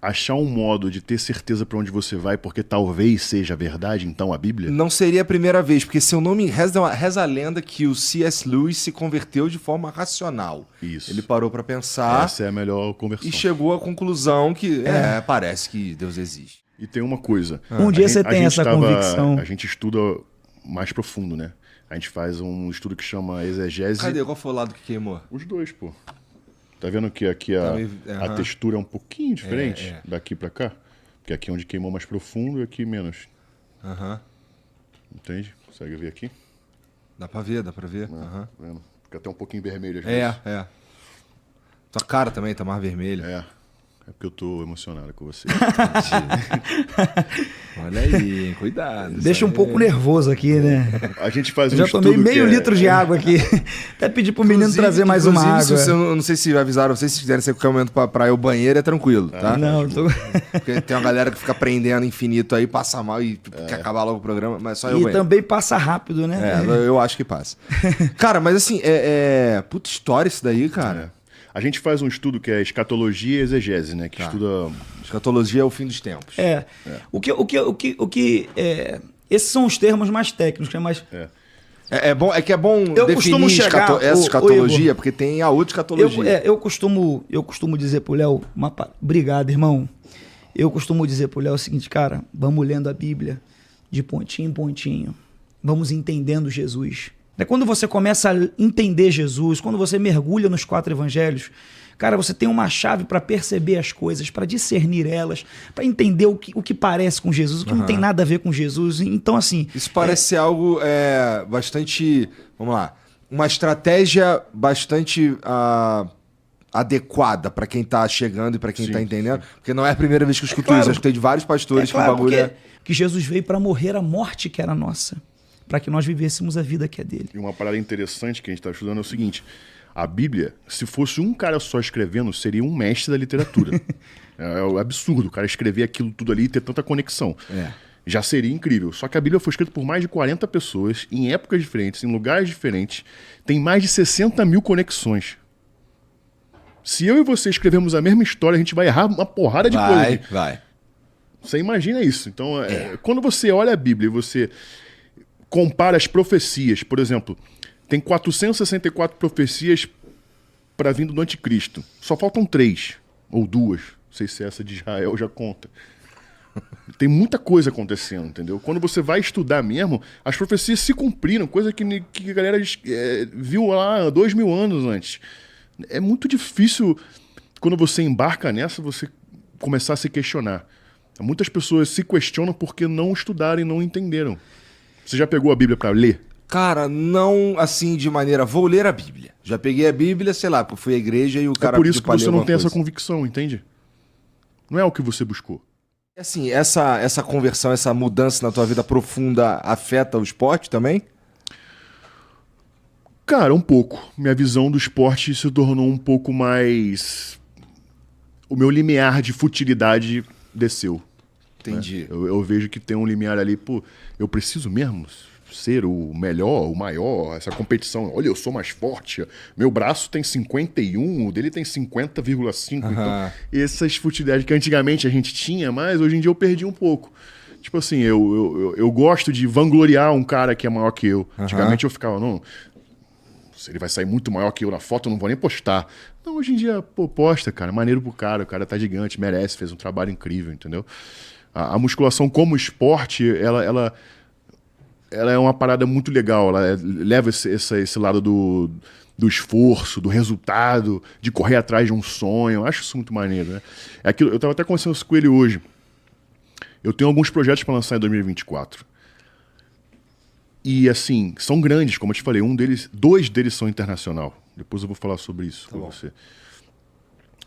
achar um modo de ter certeza para onde você vai, porque talvez seja verdade, então, a Bíblia? Não seria a primeira vez, porque se eu não me reza a lenda que o C.S. Lewis se converteu de forma racional. Isso. Ele parou para pensar. Essa é a melhor conversão. E chegou à conclusão que parece que Deus existe. E tem uma coisa. Um dia você tem essa convicção. A gente estuda mais profundo, né? A gente faz um estudo que chama exegese. Cadê? Qual foi o lado que queimou? Os dois, pô. Tá vendo que aqui a textura é um pouquinho diferente daqui pra cá? Porque aqui é onde queimou mais profundo e aqui menos. Entende? Consegue ver aqui? Dá pra ver. Tá vendo? Fica até um pouquinho vermelho às vezes. Tua cara também tá mais vermelha. É porque eu tô emocionado com você. Olha aí, hein? Cuidado. Deixa um pouco nervoso aqui, né? A gente faz já tomei meio litro de água aqui. Até pedi pro menino trazer mais uma água. Eu não sei se avisaram vocês, se quiserem ser qualquer momento pra ir ao banheiro, é tranquilo, tá? Não, tô... Porque tem uma galera que fica prendendo infinito aí, passa mal e quer acabar logo o programa, mas só eu banheiro. E também passa rápido, né? Eu acho que passa. Cara, mas assim, puta história isso daí, cara. A gente faz um estudo que é escatologia e exegese, né? Que estuda... Escatologia é o fim dos tempos. Esses são os termos mais técnicos, né? Mas... É bom eu costumo chegar, essa escatologia, porque tem a outra escatologia. Eu costumo dizer pro Léo... Obrigado, irmão. Eu costumo dizer pro Léo o seguinte, cara, vamos lendo a Bíblia de pontinho em pontinho. Vamos entendendo Jesus. Quando você começa a entender Jesus, quando você mergulha nos 4 evangelhos, cara, você tem uma chave para perceber as coisas, para discernir elas, para entender o que parece com Jesus, o que não tem nada a ver com Jesus. Então, assim... Isso parece ser algo bastante... Vamos lá. Uma estratégia bastante adequada para quem tá chegando e para quem tá entendendo. Porque não é a primeira vez que eu escuto isso. Eu escutei de vários pastores que o bagulho que Jesus veio para morrer a morte que era nossa, para que nós vivêssemos a vida que é dele. E uma parada interessante que a gente está estudando é o seguinte: a Bíblia, se fosse um cara só escrevendo, seria um mestre da literatura. É absurdo o cara escrever aquilo tudo ali e ter tanta conexão. Já seria incrível. Só que a Bíblia foi escrita por mais de 40 pessoas, em épocas diferentes, em lugares diferentes. Tem mais de 60 mil conexões. Se eu e você escrevemos a mesma história, a gente vai errar uma porrada de coisa. Vai. Você imagina isso. Então, quando você olha a Bíblia e você compara as profecias, por exemplo, tem 464 profecias para a vinda do anticristo. Só faltam 3 ou 2. Não sei se essa de Israel já conta. Tem muita coisa acontecendo, entendeu? Quando você vai estudar mesmo, as profecias se cumpriram, coisa que a galera viu lá 2000 anos antes. É muito difícil, quando você embarca nessa, você começar a se questionar. Muitas pessoas se questionam porque não estudaram e não entenderam. Você já pegou a Bíblia para ler? Cara, não assim de maneira... Vou ler a Bíblia. Já peguei a Bíblia, sei lá, fui à igreja e o cara... É por isso que você não tem coisa. essa convicção, entende? Não é o que você buscou. Assim, essa conversão, essa mudança na tua vida profunda afeta o esporte também? Cara, um pouco. Minha visão do esporte se tornou um pouco mais... O meu limiar de futilidade desceu. Entendi. Né? Eu vejo que tem um limiar ali, pô, eu preciso mesmo ser o melhor, o maior, essa competição. Olha, eu sou mais forte, meu braço tem 51, o dele tem 50,5. Então, essas futilidades que antigamente a gente tinha, mas hoje em dia eu perdi um pouco. Tipo assim, eu gosto de vangloriar um cara que é maior que eu. Antigamente eu ficava, não, se ele vai sair muito maior que eu na foto, eu não vou nem postar. Não, hoje em dia, pô, posta, cara, maneiro pro cara, o cara tá gigante, merece, fez um trabalho incrível, entendeu? A musculação como esporte, ela é uma parada muito legal, ela leva esse lado do esforço, do resultado, de correr atrás de um sonho. Eu acho isso muito maneiro, né? É aquilo, eu estava até conversando com ele hoje. Eu tenho alguns projetos para lançar em 2024. E, assim, são grandes, como eu te falei. Dois deles são internacional. Depois eu vou falar sobre isso com você.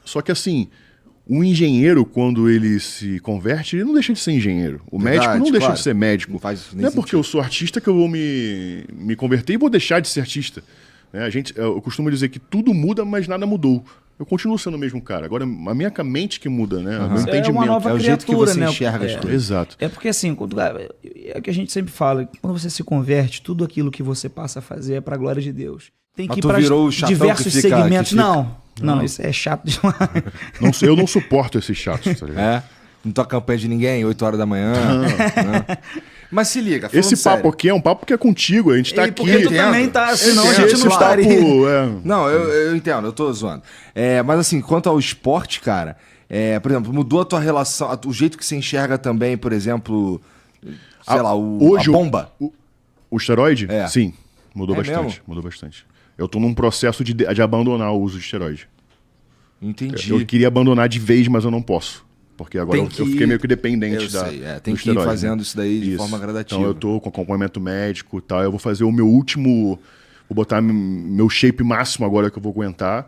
Só que, assim... O engenheiro, quando ele se converte, ele não deixa de ser engenheiro. O médico não deixa de ser médico. Não é porque eu sou artista que eu vou me converter e vou deixar de ser artista. Eu costumo dizer que tudo muda, mas nada mudou. Eu continuo sendo o mesmo cara. Agora, a minha mente que muda, né? O meu entendimento. É uma nova o jeito que você né? enxerga as coisas. Exato. É porque assim, é o que a gente sempre fala, quando você se converte, tudo aquilo que você passa a fazer é pra glória de Deus. Tem que ir para diversos segmentos. Não, isso é chato demais. Eu não suporto esses chatos, tá ligado? É? Não toca campanha de ninguém, 8 horas da manhã. Não. Mas se liga, esse papo aqui é um papo que é contigo, a gente tá aqui. Porque tu também tá, senão a gente não estaria. Não, eu entendo, eu tô zoando. Mas assim, quanto ao esporte, cara, por exemplo, mudou a tua relação, o jeito que você enxerga também, por exemplo, sei lá, a bomba? O esteroide? Sim, mudou bastante. Mesmo? Mudou bastante. Eu tô num processo de abandonar o uso de esteroide. Entendi. Eu queria abandonar de vez, mas eu não posso. Porque agora eu fiquei meio que dependente tem que ir fazendo isso daí de forma gradativa. Então eu tô com acompanhamento médico e tal. Eu vou fazer o meu último... Vou botar meu shape máximo agora que eu vou aguentar,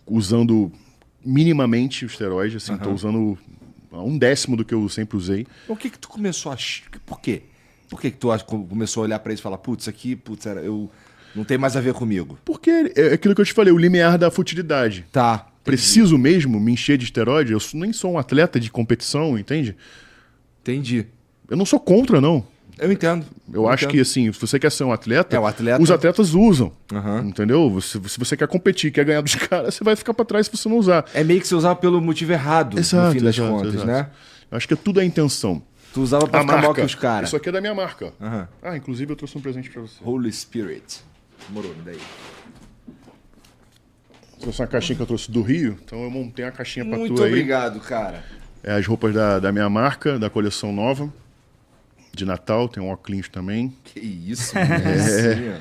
usando minimamente o esteroide. Assim, tô usando 1/10 do que eu sempre usei. O que tu começou a... Por quê? Por que tu começou a olhar pra isso e falar, não tem mais a ver comigo? Porque é aquilo que eu te falei, o limiar da futilidade. Tá. Preciso mesmo me encher de esteroide? Eu nem sou um atleta de competição, entende? Entendi. Eu não sou contra, não. Eu entendo. Eu acho que, assim, se você quer ser um atleta, o atleta... os atletas usam, entendeu? Se você quer competir, quer ganhar dos caras, você vai ficar pra trás se você não usar. É meio que você usar pelo motivo errado, no fim das contas, né? Eu acho que tudo é intenção. Tu usava pra ficar mal que os caras. Isso aqui é da minha marca. Inclusive eu trouxe um presente pra você. Holy Spirit. Demorou, daí. Trouxe uma caixinha que eu trouxe do Rio, então eu montei uma caixinha pra tu aí. Muito obrigado, cara. É as roupas da minha marca, da coleção nova, de Natal, tem um óculos também. Que isso, mano.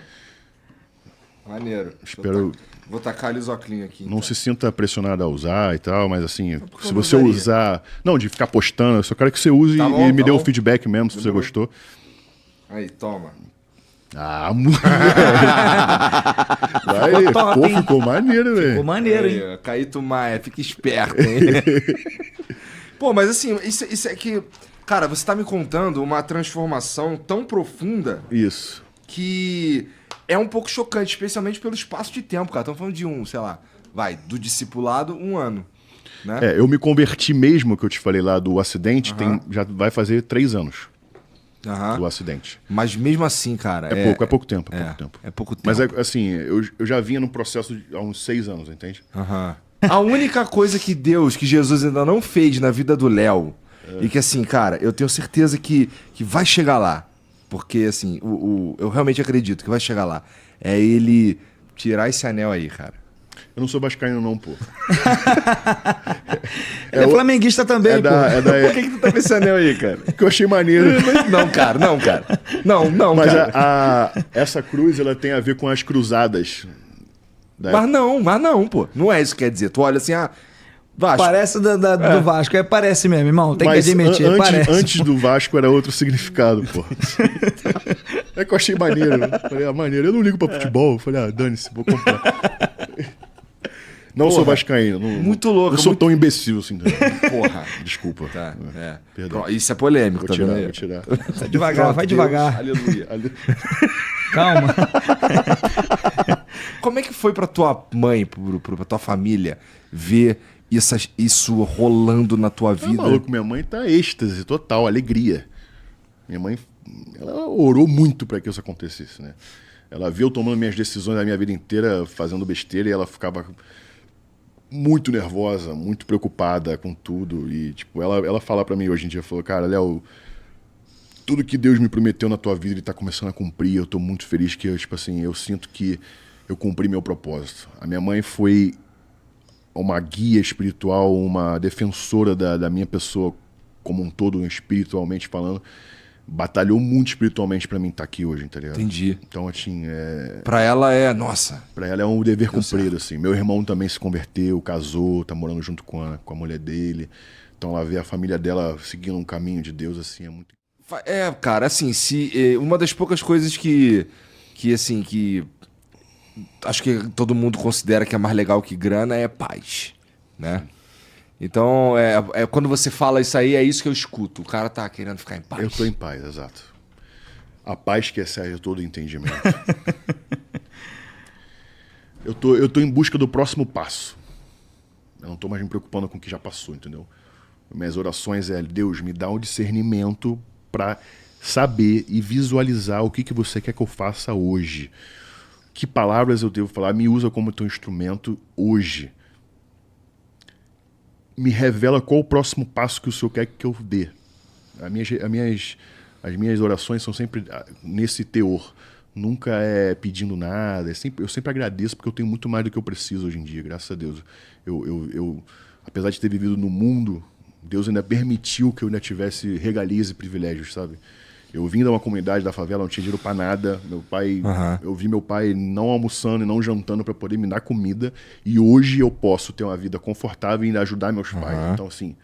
Maneiro. Espero... Vou tacar ali os óculos aqui. Não se sinta pressionado a usar e tal, mas assim, se você usar... Não, de ficar postando, eu só quero que você use e me dê um feedback mesmo, se você gostou. Aí, toma. Moleque. Ficou maneiro, velho. Ficou maneiro, hein? Caíto Maia, fica esperto, hein? Pô, mas assim, isso é que... Cara, você tá me contando uma transformação tão profunda... Isso. Que é um pouco chocante, especialmente pelo espaço de tempo, cara. Estamos falando de do discipulado, 1 ano. Né? Eu me converti mesmo, que eu te falei lá do acidente, já vai fazer 3 anos. Do acidente. Mas mesmo assim, cara... É pouco tempo. É pouco tempo. Mas assim, eu já vinha num processo há uns 6 anos, entende? A única coisa que Jesus ainda não fez na vida do Léo, e que assim, cara, eu tenho certeza que vai chegar lá, porque assim, eu realmente acredito que vai chegar lá, é ele tirar esse anel aí, cara. Eu não sou vascaíno não, pô. Ele é flamenguista também, pô. Por que tu tá pensando aí, cara? Que eu achei maneiro. Não, cara. Mas cara. essa cruz, ela tem a ver com as cruzadas. Mas não, pô. Não é isso que quer dizer. Tu olha assim, Vasco. Parece do Vasco. Parece mesmo, irmão. Tem Mas que admitir. Antes do Vasco era outro significado, pô. É que eu achei maneiro. Falei, maneiro. Eu não ligo pra futebol. Falei, dane-se, vou comprar. Não sou vascaíno. Muito louco. Não sou tão imbecil assim. Porra. Desculpa. Tá, Perdão. Isso é polêmico, Vou tá vendo? Vou tirar. Vai devagar, vai devagar. Aleluia. Calma. Como é que foi pra tua mãe, pra tua família, ver isso rolando na tua vida? Maluco, minha mãe tá êxtase total, alegria. Minha mãe, ela orou muito pra que isso acontecesse, né? Ela viu eu tomando minhas decisões a minha vida inteira, fazendo besteira, e ela ficava muito nervosa, muito preocupada com tudo. E, tipo, ela fala pra mim hoje em dia, falou, cara, Léo, tudo que Deus me prometeu na tua vida, ele tá começando a cumprir. Eu tô muito feliz que, eu sinto que eu cumpri meu propósito. A minha mãe foi uma guia espiritual, uma defensora da minha pessoa como um todo, espiritualmente falando. Batalhou muito espiritualmente pra mim estar aqui hoje, tá ligado? Entendi. Então, assim, Pra ela nossa. Pra ela é um dever cumprido, assim. Meu irmão também se converteu, casou, tá morando junto com a mulher dele. Então, ela vê a família dela seguindo um caminho de Deus, assim, é muito... Cara, assim, uma das poucas coisas que acho que todo mundo considera que é mais legal que grana é paz, né? Então, quando você fala isso aí, é isso que eu escuto. O cara tá querendo ficar em paz. Eu tô em paz, exato. A paz que excede todo entendimento. Eu tô em busca do próximo passo. Eu não tô mais me preocupando com o que já passou, entendeu? Minhas orações Deus, me dá um discernimento para saber e visualizar o que você quer que eu faça hoje. Que palavras eu devo falar? Me usa como teu instrumento hoje. Me revela qual o próximo passo que o Senhor quer que eu dê. As minhas orações são sempre nesse teor. Nunca é pedindo nada. Eu sempre agradeço porque eu tenho muito mais do que eu preciso hoje em dia, graças a Deus. Eu apesar de ter vivido no mundo, Deus ainda permitiu que eu ainda tivesse regalias e privilégios, sabe? Eu vim de uma comunidade da favela, não tinha dinheiro pra nada. Eu vi meu pai não almoçando e não jantando pra poder me dar comida. E hoje eu posso ter uma vida confortável e ainda ajudar meus pais. Então, assim,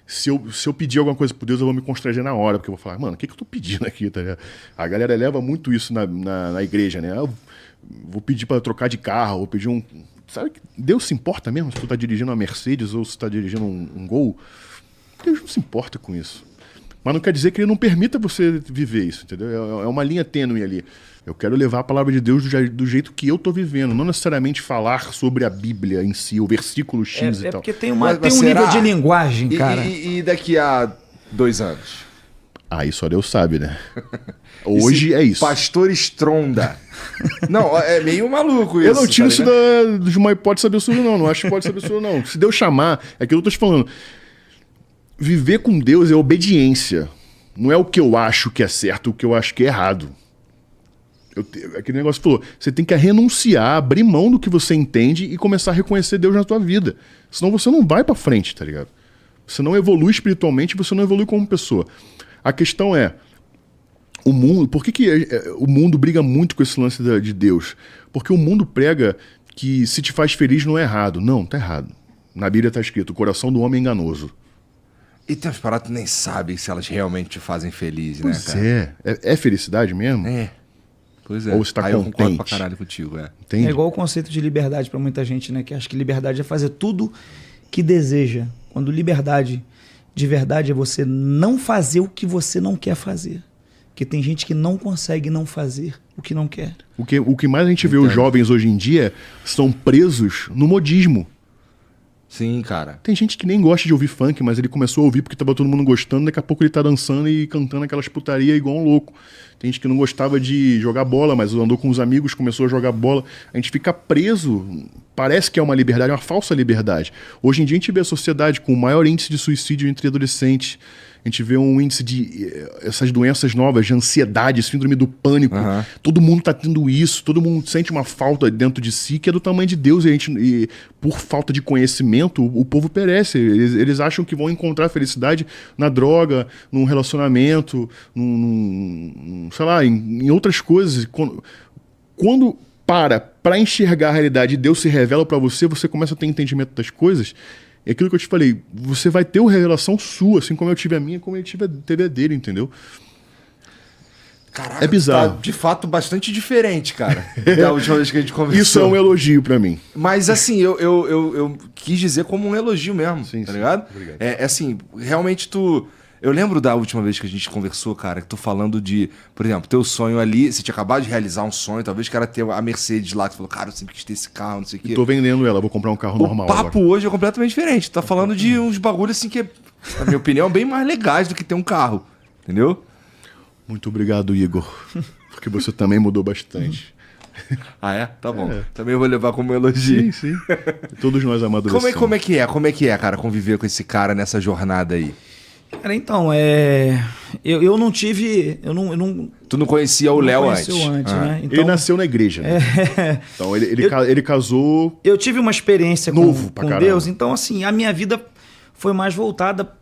se eu pedir alguma coisa por Deus, eu vou me constranger na hora. Porque eu vou falar, mano, o que eu tô pedindo aqui? Tá ligado? A galera leva muito isso na igreja, né? Eu vou pedir pra trocar de carro, vou pedir Sabe que Deus se importa mesmo se tu tá dirigindo uma Mercedes ou se tu tá dirigindo um Gol? Deus não se importa com isso. Mas não quer dizer que ele não permita você viver isso, entendeu? É uma linha tênue ali. Eu quero levar a palavra de Deus do jeito que eu tô vivendo, não necessariamente falar sobre a Bíblia em si, o versículo X e tal. Porque tem um nível de linguagem, cara. E daqui a 2 anos? Aí só Deus sabe, né? Hoje é isso. Pastor Stronda. Não, é meio maluco isso. Eu não tiro isso de uma hipótese absurda, não. Não acho que pode ser absurdo, não. Se Deus chamar, é aquilo que eu tô te falando. Viver com Deus é obediência. Não é o que eu acho que é certo, o que eu acho que é errado. Aquele negócio que falou, você tem que renunciar, abrir mão do que você entende e começar a reconhecer Deus na tua vida. Senão você não vai pra frente, tá ligado? Você não evolui espiritualmente, você não evolui como pessoa. A questão é, o mundo, por que o mundo briga muito com esse lance de Deus? Porque o mundo prega que se te faz feliz não é errado. Não, tá errado. Na Bíblia tá escrito, o coração do homem é enganoso. E tem umas paradas que tu nem sabe se elas realmente te fazem feliz, pois né, cara? É felicidade mesmo? É. Pois é. Ou você tá contente? Eu concordo pra caralho contigo, Entende? É igual o conceito de liberdade pra muita gente, né? Que acha que liberdade é fazer tudo que deseja. Quando liberdade de verdade é você não fazer o que você não quer fazer. Porque tem gente que não consegue não fazer o que não quer. O que mais a gente vê os jovens hoje em dia são presos no modismo. Sim, cara. Tem gente que nem gosta de ouvir funk, mas ele começou a ouvir porque tava todo mundo gostando, daqui a pouco ele tá dançando e cantando aquelas putaria igual um louco. Tem gente que não gostava de jogar bola, mas andou com os amigos, começou a jogar bola. A gente fica preso, parece que é uma liberdade, é uma falsa liberdade. Hoje em dia a gente vê a sociedade com o maior índice de suicídio entre adolescentes. A gente vê um índice de essas doenças novas, de ansiedade, síndrome do pânico. Todo mundo está tendo isso, todo mundo sente uma falta dentro de si que é do tamanho de Deus. E por falta de conhecimento, o povo perece. Eles acham que vão encontrar felicidade na droga, num relacionamento, sei lá, em outras coisas. Quando para enxergar a realidade e Deus se revela para você, você começa a ter entendimento das coisas. É aquilo que eu te falei, você vai ter uma revelação sua, assim como eu tive a minha, como ele teve a dele, entendeu? Caraca, é bizarro. Tá, de fato, bastante diferente, cara, da última vez que a gente conversou. Isso é um elogio pra mim. Mas, assim, eu quis dizer como um elogio mesmo, tá ligado? Obrigado. Assim, realmente tu... Eu lembro da última vez que a gente conversou, cara, que tu falando de, por exemplo, teu sonho ali, você tinha acabado de realizar um sonho, talvez que era ter a Mercedes lá, que tu falou, cara, eu sempre quis ter esse carro, não sei o quê. Tô vendendo ela, vou comprar um carro normal agora. O papo hoje é completamente diferente. Tu tá falando de uns bagulhos assim que, na minha opinião, bem mais legais do que ter um carro, entendeu? Muito obrigado, Igor, porque você também mudou bastante. Ah, é? Tá bom. Também vou levar como elogio. Sim. Todos nós amadurecemos. Como é que é, cara, conviver com esse cara nessa jornada aí? Cara, então, eu não tive... Tu não conhecia o Léo antes? Né? Então, ele nasceu na igreja, né? Então ele casou... Eu tive uma experiência novo com Deus, então assim, a minha vida foi mais voltada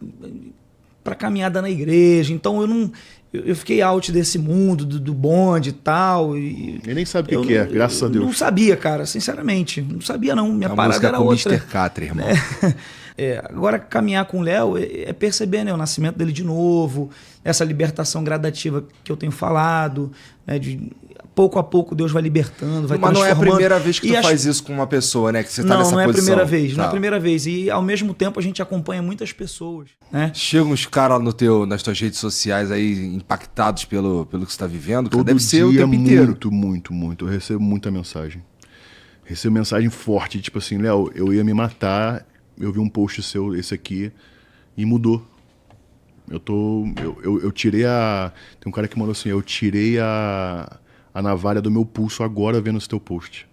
para caminhada na igreja, então eu fiquei out desse mundo, do bonde e tal. Ele nem sabe o que é, graças a Deus. Não sabia, cara, sinceramente. Não sabia, não. Minha parada era outra. Mr. Catra, irmão. Agora, caminhar com o Léo é perceber, né, o nascimento dele de novo, essa libertação gradativa que eu tenho falado, né, de pouco a pouco Deus vai libertando, vai transformando. Mas não é a primeira vez que tu faz isso com uma pessoa, né? Que você tá nessa posição. Não é a primeira vez, não é a primeira vez. E, ao mesmo tempo, a gente acompanha muitas pessoas, né? Chegam uns caras nas tuas redes sociais aí, impactados pelo que você tá vivendo, todo deve ser o tempo inteiro. Muito. Eu recebo muita mensagem. Recebo mensagem forte, tipo assim, Léo, eu ia me matar, eu vi um post seu, esse aqui, e mudou. Eu tirei a... Tem um cara que mandou assim, eu tirei a navalha do meu pulso agora vendo esse teu post.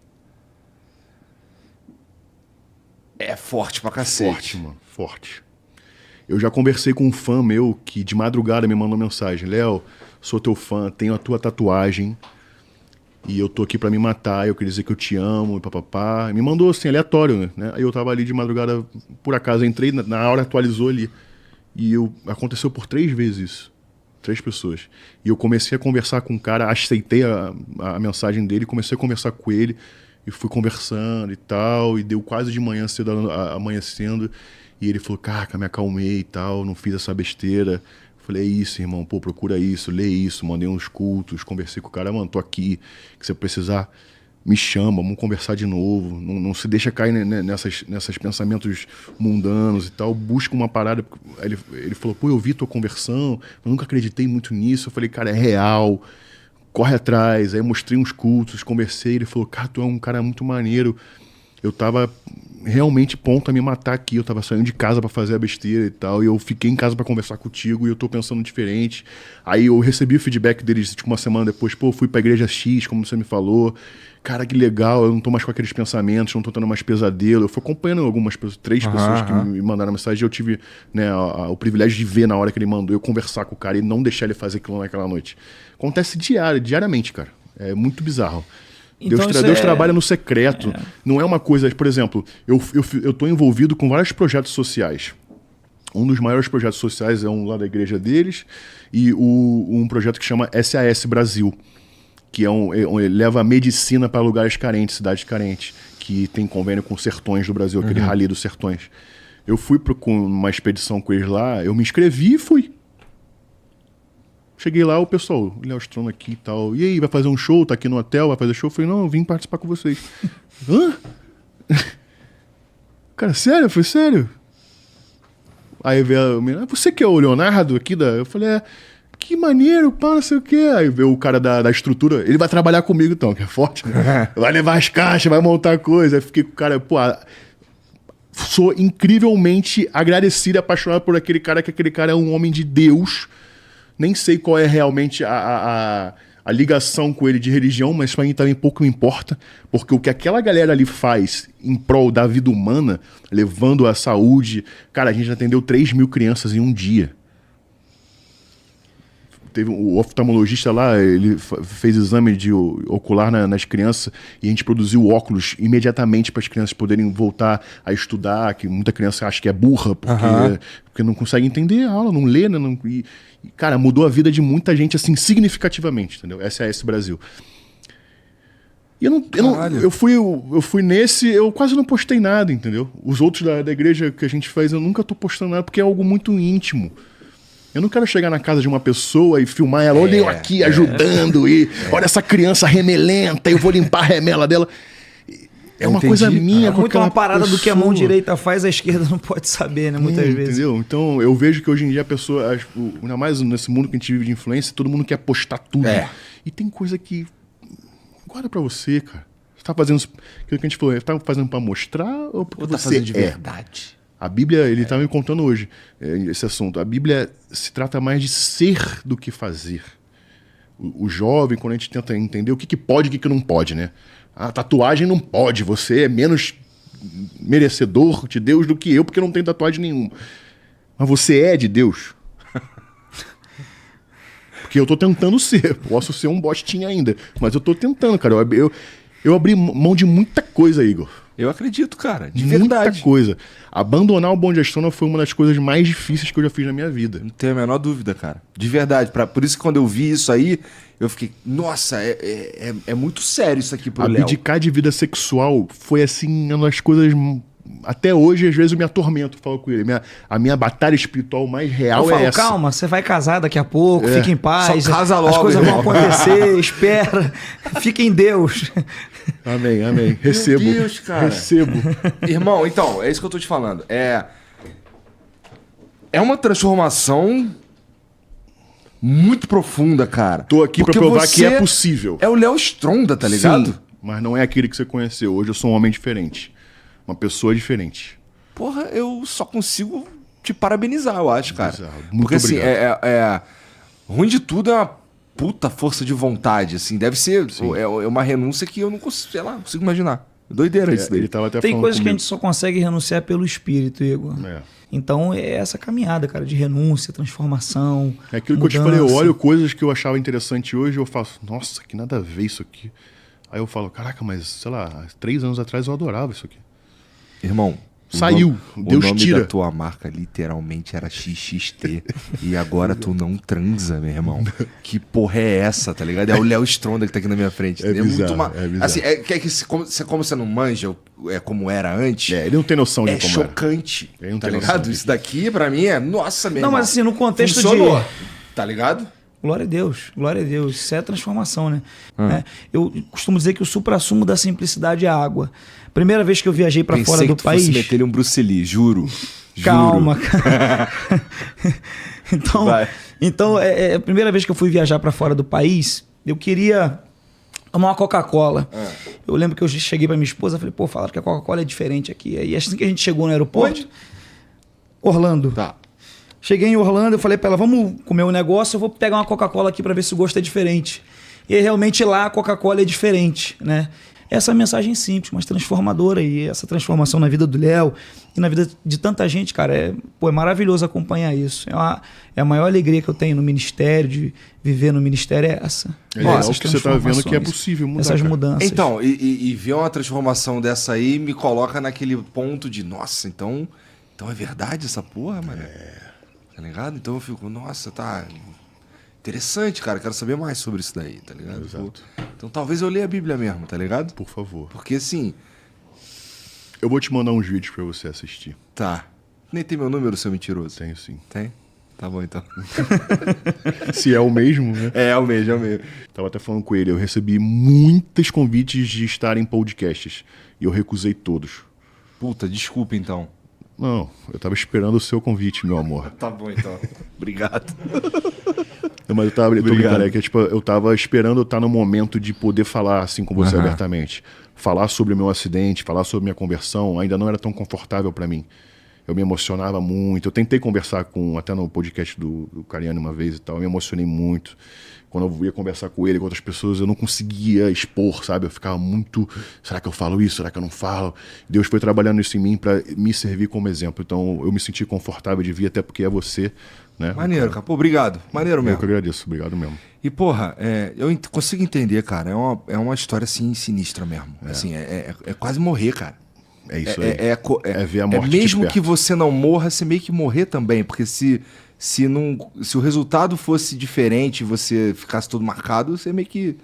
É forte pra cacete. Forte, mano. Forte. Eu já conversei com um fã meu que de madrugada me mandou mensagem. Léo, sou teu fã, tenho a tua tatuagem e eu tô aqui pra me matar, eu queria dizer que eu te amo e papapá. Me mandou assim, aleatório, né? Aí eu tava ali de madrugada, por acaso, entrei, na hora atualizou ali. E aconteceu por 3 vezes isso. 3 pessoas. E eu comecei a conversar com o cara, aceitei a mensagem dele, comecei a conversar com ele, e fui conversando e tal, e deu quase de manhã cedo, amanhecendo, e ele falou, caraca, me acalmei e tal, não fiz essa besteira. Falei, é isso, irmão, pô, procura isso, lê isso, mandei uns cultos, conversei com o cara, mano, tô aqui, que você precisar, me chama, vamos conversar de novo, não se deixa cair nesses pensamentos mundanos e tal, busca uma parada. Ele falou, pô, eu vi tua conversão, eu nunca acreditei muito nisso. Eu falei, cara, é real, corre atrás. Aí eu mostrei uns cultos, conversei, ele falou, cara, tu é um cara muito maneiro. Eu tava realmente ponto a me matar aqui, eu tava saindo de casa pra fazer a besteira e tal, e eu fiquei em casa pra conversar contigo e eu tô pensando diferente. Aí eu recebi o feedback deles, tipo, uma semana depois, pô, fui pra igreja X, como você me falou, cara, que legal, eu não tô mais com aqueles pensamentos, não tô tendo mais pesadelo. Eu fui acompanhando algumas pessoas, 3 pessoas que me mandaram mensagem, eu tive, né, o privilégio de ver na hora que ele mandou, eu conversar com o cara e não deixar ele fazer aquilo naquela noite. Acontece diariamente, cara, é muito bizarro. Então, Deus trabalha no secreto. Não é uma coisa... Por exemplo, eu tô envolvido com vários projetos sociais. Um dos maiores projetos sociais é um lá da igreja deles e um projeto que chama SAS Brasil, que ele leva a medicina para lugares carentes, cidades carentes, que tem convênio com Sertões do Brasil, aquele rally dos Sertões. Eu fui com uma expedição com eles lá, eu me inscrevi e fui. Cheguei lá, o pessoal, o Léo Stronda aqui e tal. E aí, vai fazer um show? Tá aqui no hotel, vai fazer show? Eu falei, não, eu vim participar com vocês. Hã? Cara, sério? Eu falei, sério? Aí veio a menina, você que é o Leonardo aqui da... Eu falei, que maneiro, pá, não sei o quê. Aí veio o cara da estrutura, ele vai trabalhar comigo então, que é forte, né? Vai levar as caixas, vai montar coisa. Aí fiquei com o cara, pô... Sou incrivelmente agradecido e apaixonado por aquele cara, que aquele cara é um homem de Deus... Nem sei qual é realmente a ligação com ele de religião, mas pra mim também pouco me importa, porque o que aquela galera ali faz em prol da vida humana, levando a saúde... Cara, a gente atendeu 3 mil crianças em um dia. Teve o oftalmologista lá, ele fez exame de ocular nas crianças e a gente produziu óculos imediatamente para as crianças poderem voltar a estudar, que muita criança acha que é burra porque não consegue entender a aula, não lê, né? E, cara, mudou a vida de muita gente assim significativamente, entendeu? SAS Brasil. E eu fui nesse, eu quase não postei nada, entendeu? Os outros da igreja que a gente faz, eu nunca tô postando nada porque é algo muito íntimo. Eu não quero chegar na casa de uma pessoa e filmar ela, olha eu aqui ajudando, e olha essa criança remelenta, eu vou limpar a remela dela. É uma coisa minha. É muito uma parada pessoa. Do que a mão direita faz, a esquerda não pode saber, né? Muitas vezes. Entendeu? Então eu vejo que hoje em dia a pessoa, ainda mais nesse mundo que a gente vive de influência, todo mundo quer postar tudo. E tem coisa que... Guarda pra você, cara. Você tá fazendo aquilo que a gente falou, você tá fazendo pra mostrar ou porque tá fazendo de verdade? A Bíblia, ele estava me contando hoje esse assunto. A Bíblia se trata mais de ser do que fazer. O jovem, quando a gente tenta entender o que pode e o que não pode, né? A tatuagem não pode, você é menos merecedor de Deus do que eu, porque não tem tatuagem nenhuma. Mas você é de Deus. Porque eu tô tentando ser. Posso ser um bostinho ainda, mas eu tô tentando, cara. Eu abri mão de muita coisa, Igor. Eu acredito, cara, de muita verdade. Coisa. Abandonar o Bom de Astrônomo foi uma das coisas mais difíceis que eu já fiz na minha vida. Não tenho a menor dúvida, cara. De verdade. Por isso que quando eu vi isso aí, eu fiquei, nossa, é muito sério isso aqui pro Léo. Abdicar de vida sexual foi, assim, uma das coisas... Até hoje, às vezes, eu me atormento, falo com ele. A minha batalha espiritual mais real é essa. Calma, você vai casar daqui a pouco, fica em paz. Só casa logo. As coisas vão acontecer, espera. Fica em Deus. Amém, amém. Recebo. Meu Deus, cara. Recebo. Irmão, então, é isso que eu tô te falando. É uma transformação muito profunda, cara. Tô aqui pra provar que é possível. É o Léo Stronda, tá ligado? Sim, mas não é aquele que você conheceu. Hoje eu sou um homem diferente. Uma pessoa diferente. Porra, eu só consigo te parabenizar, eu acho, cara. Muito porque obrigado. assim, ruim de tudo é uma puta força de vontade, assim. Deve ser uma renúncia que eu não consigo, sei lá, não consigo imaginar. Doideira isso daí. Ele tava até Tem coisas comigo. que a gente só consegue renunciar pelo espírito, Igor. Então é essa caminhada, cara, de renúncia, transformação. É aquilo mudança. que eu te falei, eu olho coisas que eu achava interessante hoje, eu faço, nossa, que nada a ver isso aqui. Aí eu falo, caraca, mas sei lá, 3 anos atrás eu adorava isso aqui. Irmão, saiu, Deus o nome tira. da tua marca literalmente era XXT e agora tu não transa, meu irmão. Que porra é essa, tá ligado? É o Léo Stronda que tá aqui na minha frente. É bizarro, é bizarro. Assim, como você não manja como era antes. Ele não tem noção de como chocante, Ele não tá tem ligado? noção Isso daqui pra mim é, nossa, meu irmão. Não, mas assim, no contexto funcionou, de... tá ligado? Glória a Deus, glória a Deus. Isso é transformação, né? Eu costumo dizer que o suprassumo da simplicidade é a água. Primeira vez que eu viajei pra fora do país... Pensei que tu fosse meter um Bruce Lee, juro. Calma, cara. Então, a primeira vez que eu fui viajar pra fora do país, eu queria tomar uma Coca-Cola. Eu lembro que eu cheguei pra minha esposa e falei, pô, falaram que a Coca-Cola é diferente aqui. Aí assim que a gente chegou no aeroporto... Onde? Orlando. Tá. Cheguei em Orlando, eu falei pra ela, vamos comer um negócio, eu vou pegar uma Coca-Cola aqui pra ver se o gosto é diferente. E aí, realmente lá a Coca-Cola é diferente, né? Essa mensagem simples, mas transformadora. E essa transformação na vida do Léo e na vida de tanta gente, cara, é maravilhoso acompanhar isso. É a maior alegria que eu tenho no ministério, de viver no ministério, é essa. É o que você tá vendo que é possível mudar. Essas mudanças. Então, e ver uma transformação dessa aí me coloca naquele ponto de, nossa, então é verdade essa porra, mano? Tá ligado? Então eu fico, nossa, tá interessante, cara, quero saber mais sobre isso daí, tá ligado? Exato. Então talvez eu leia a Bíblia mesmo, tá ligado? Por favor. Porque assim... Eu vou te mandar uns vídeos pra você assistir. Tá. Nem tem meu número, seu mentiroso? Tenho sim. Tem? Tá bom, então. Se é o mesmo, né? É o mesmo. Tava até falando com ele, eu recebi muitos convites de estar em podcasts e eu recusei todos. Puta, desculpa então. Não, eu tava esperando o seu convite, meu amor. Tá bom, então. Obrigado. Não, mas eu tava brincando, que tipo, eu tava esperando eu estar no momento de poder falar assim com você abertamente. Falar sobre o meu acidente, falar sobre minha conversão, ainda não era tão confortável pra mim. eu me emocionava muito. Eu tentei conversar até no podcast do Cariani uma vez e tal, eu me emocionei muito. Quando eu ia conversar com ele, com outras pessoas, eu não conseguia expor, sabe? Eu ficava muito, será que eu falo isso? Será que eu não falo? Deus foi trabalhando isso em mim para me servir como exemplo. Então, eu me senti confortável de vir, até porque é você, né? Maneiro, cara. Pô, obrigado. Maneiro mesmo. Eu que agradeço. Obrigado mesmo. E, porra, eu consigo entender, cara. É uma história, assim, sinistra mesmo. Assim, é quase morrer, cara. É isso aí. É ver a morte mesmo de perto. que você não morra, você meio que morrer também. Porque se o resultado fosse diferente e você ficasse todo marcado, você meio que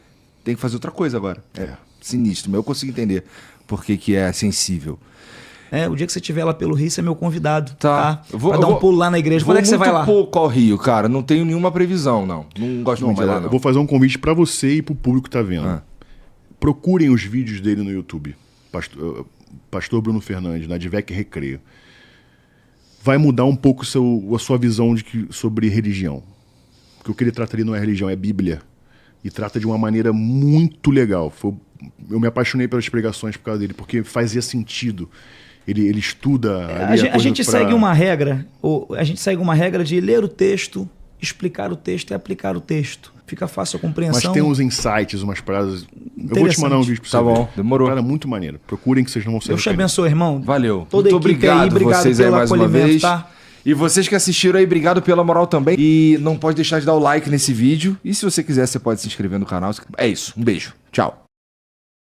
tem que fazer outra coisa agora. É sinistro, mas eu consigo entender por que é sensível. O dia que você estiver lá pelo Rio, você é meu convidado. Tá. Pra dar um pulo lá na igreja. Quando é que você vai lá? Vou muito pouco ao Rio, cara. Não tenho nenhuma previsão, não. Não gosto muito de lá, não. Eu vou fazer um convite para você e pro público que tá vendo. Procurem os vídeos dele no YouTube. Pastor Bruno Fernandes, na Advec Recreio. Vai mudar um pouco a sua visão sobre religião. Porque o que ele trata ali não é religião, é Bíblia. E trata de uma maneira muito legal. Eu me apaixonei pelas pregações por causa dele, porque fazia sentido. Ele estuda... A gente segue uma regra, a gente segue uma regra de ler o texto, explicar o texto e aplicar o texto. Fica fácil a compreensão. Mas tem uns insights, umas paradas... Eu vou te mandar um vídeo pra você. Tá bom, demorou. Cara, muito maneiro. Procurem que vocês não vão ser. Deus te abençoe, irmão. Valeu. Toda muito a equipe obrigado, aí, obrigado vocês aí pelo mais uma acolhimento, vez. tá? E vocês que assistiram aí, obrigado pela moral também. E não pode deixar de dar o like nesse vídeo. E se você quiser, você pode se inscrever no canal. É isso. Um beijo. Tchau.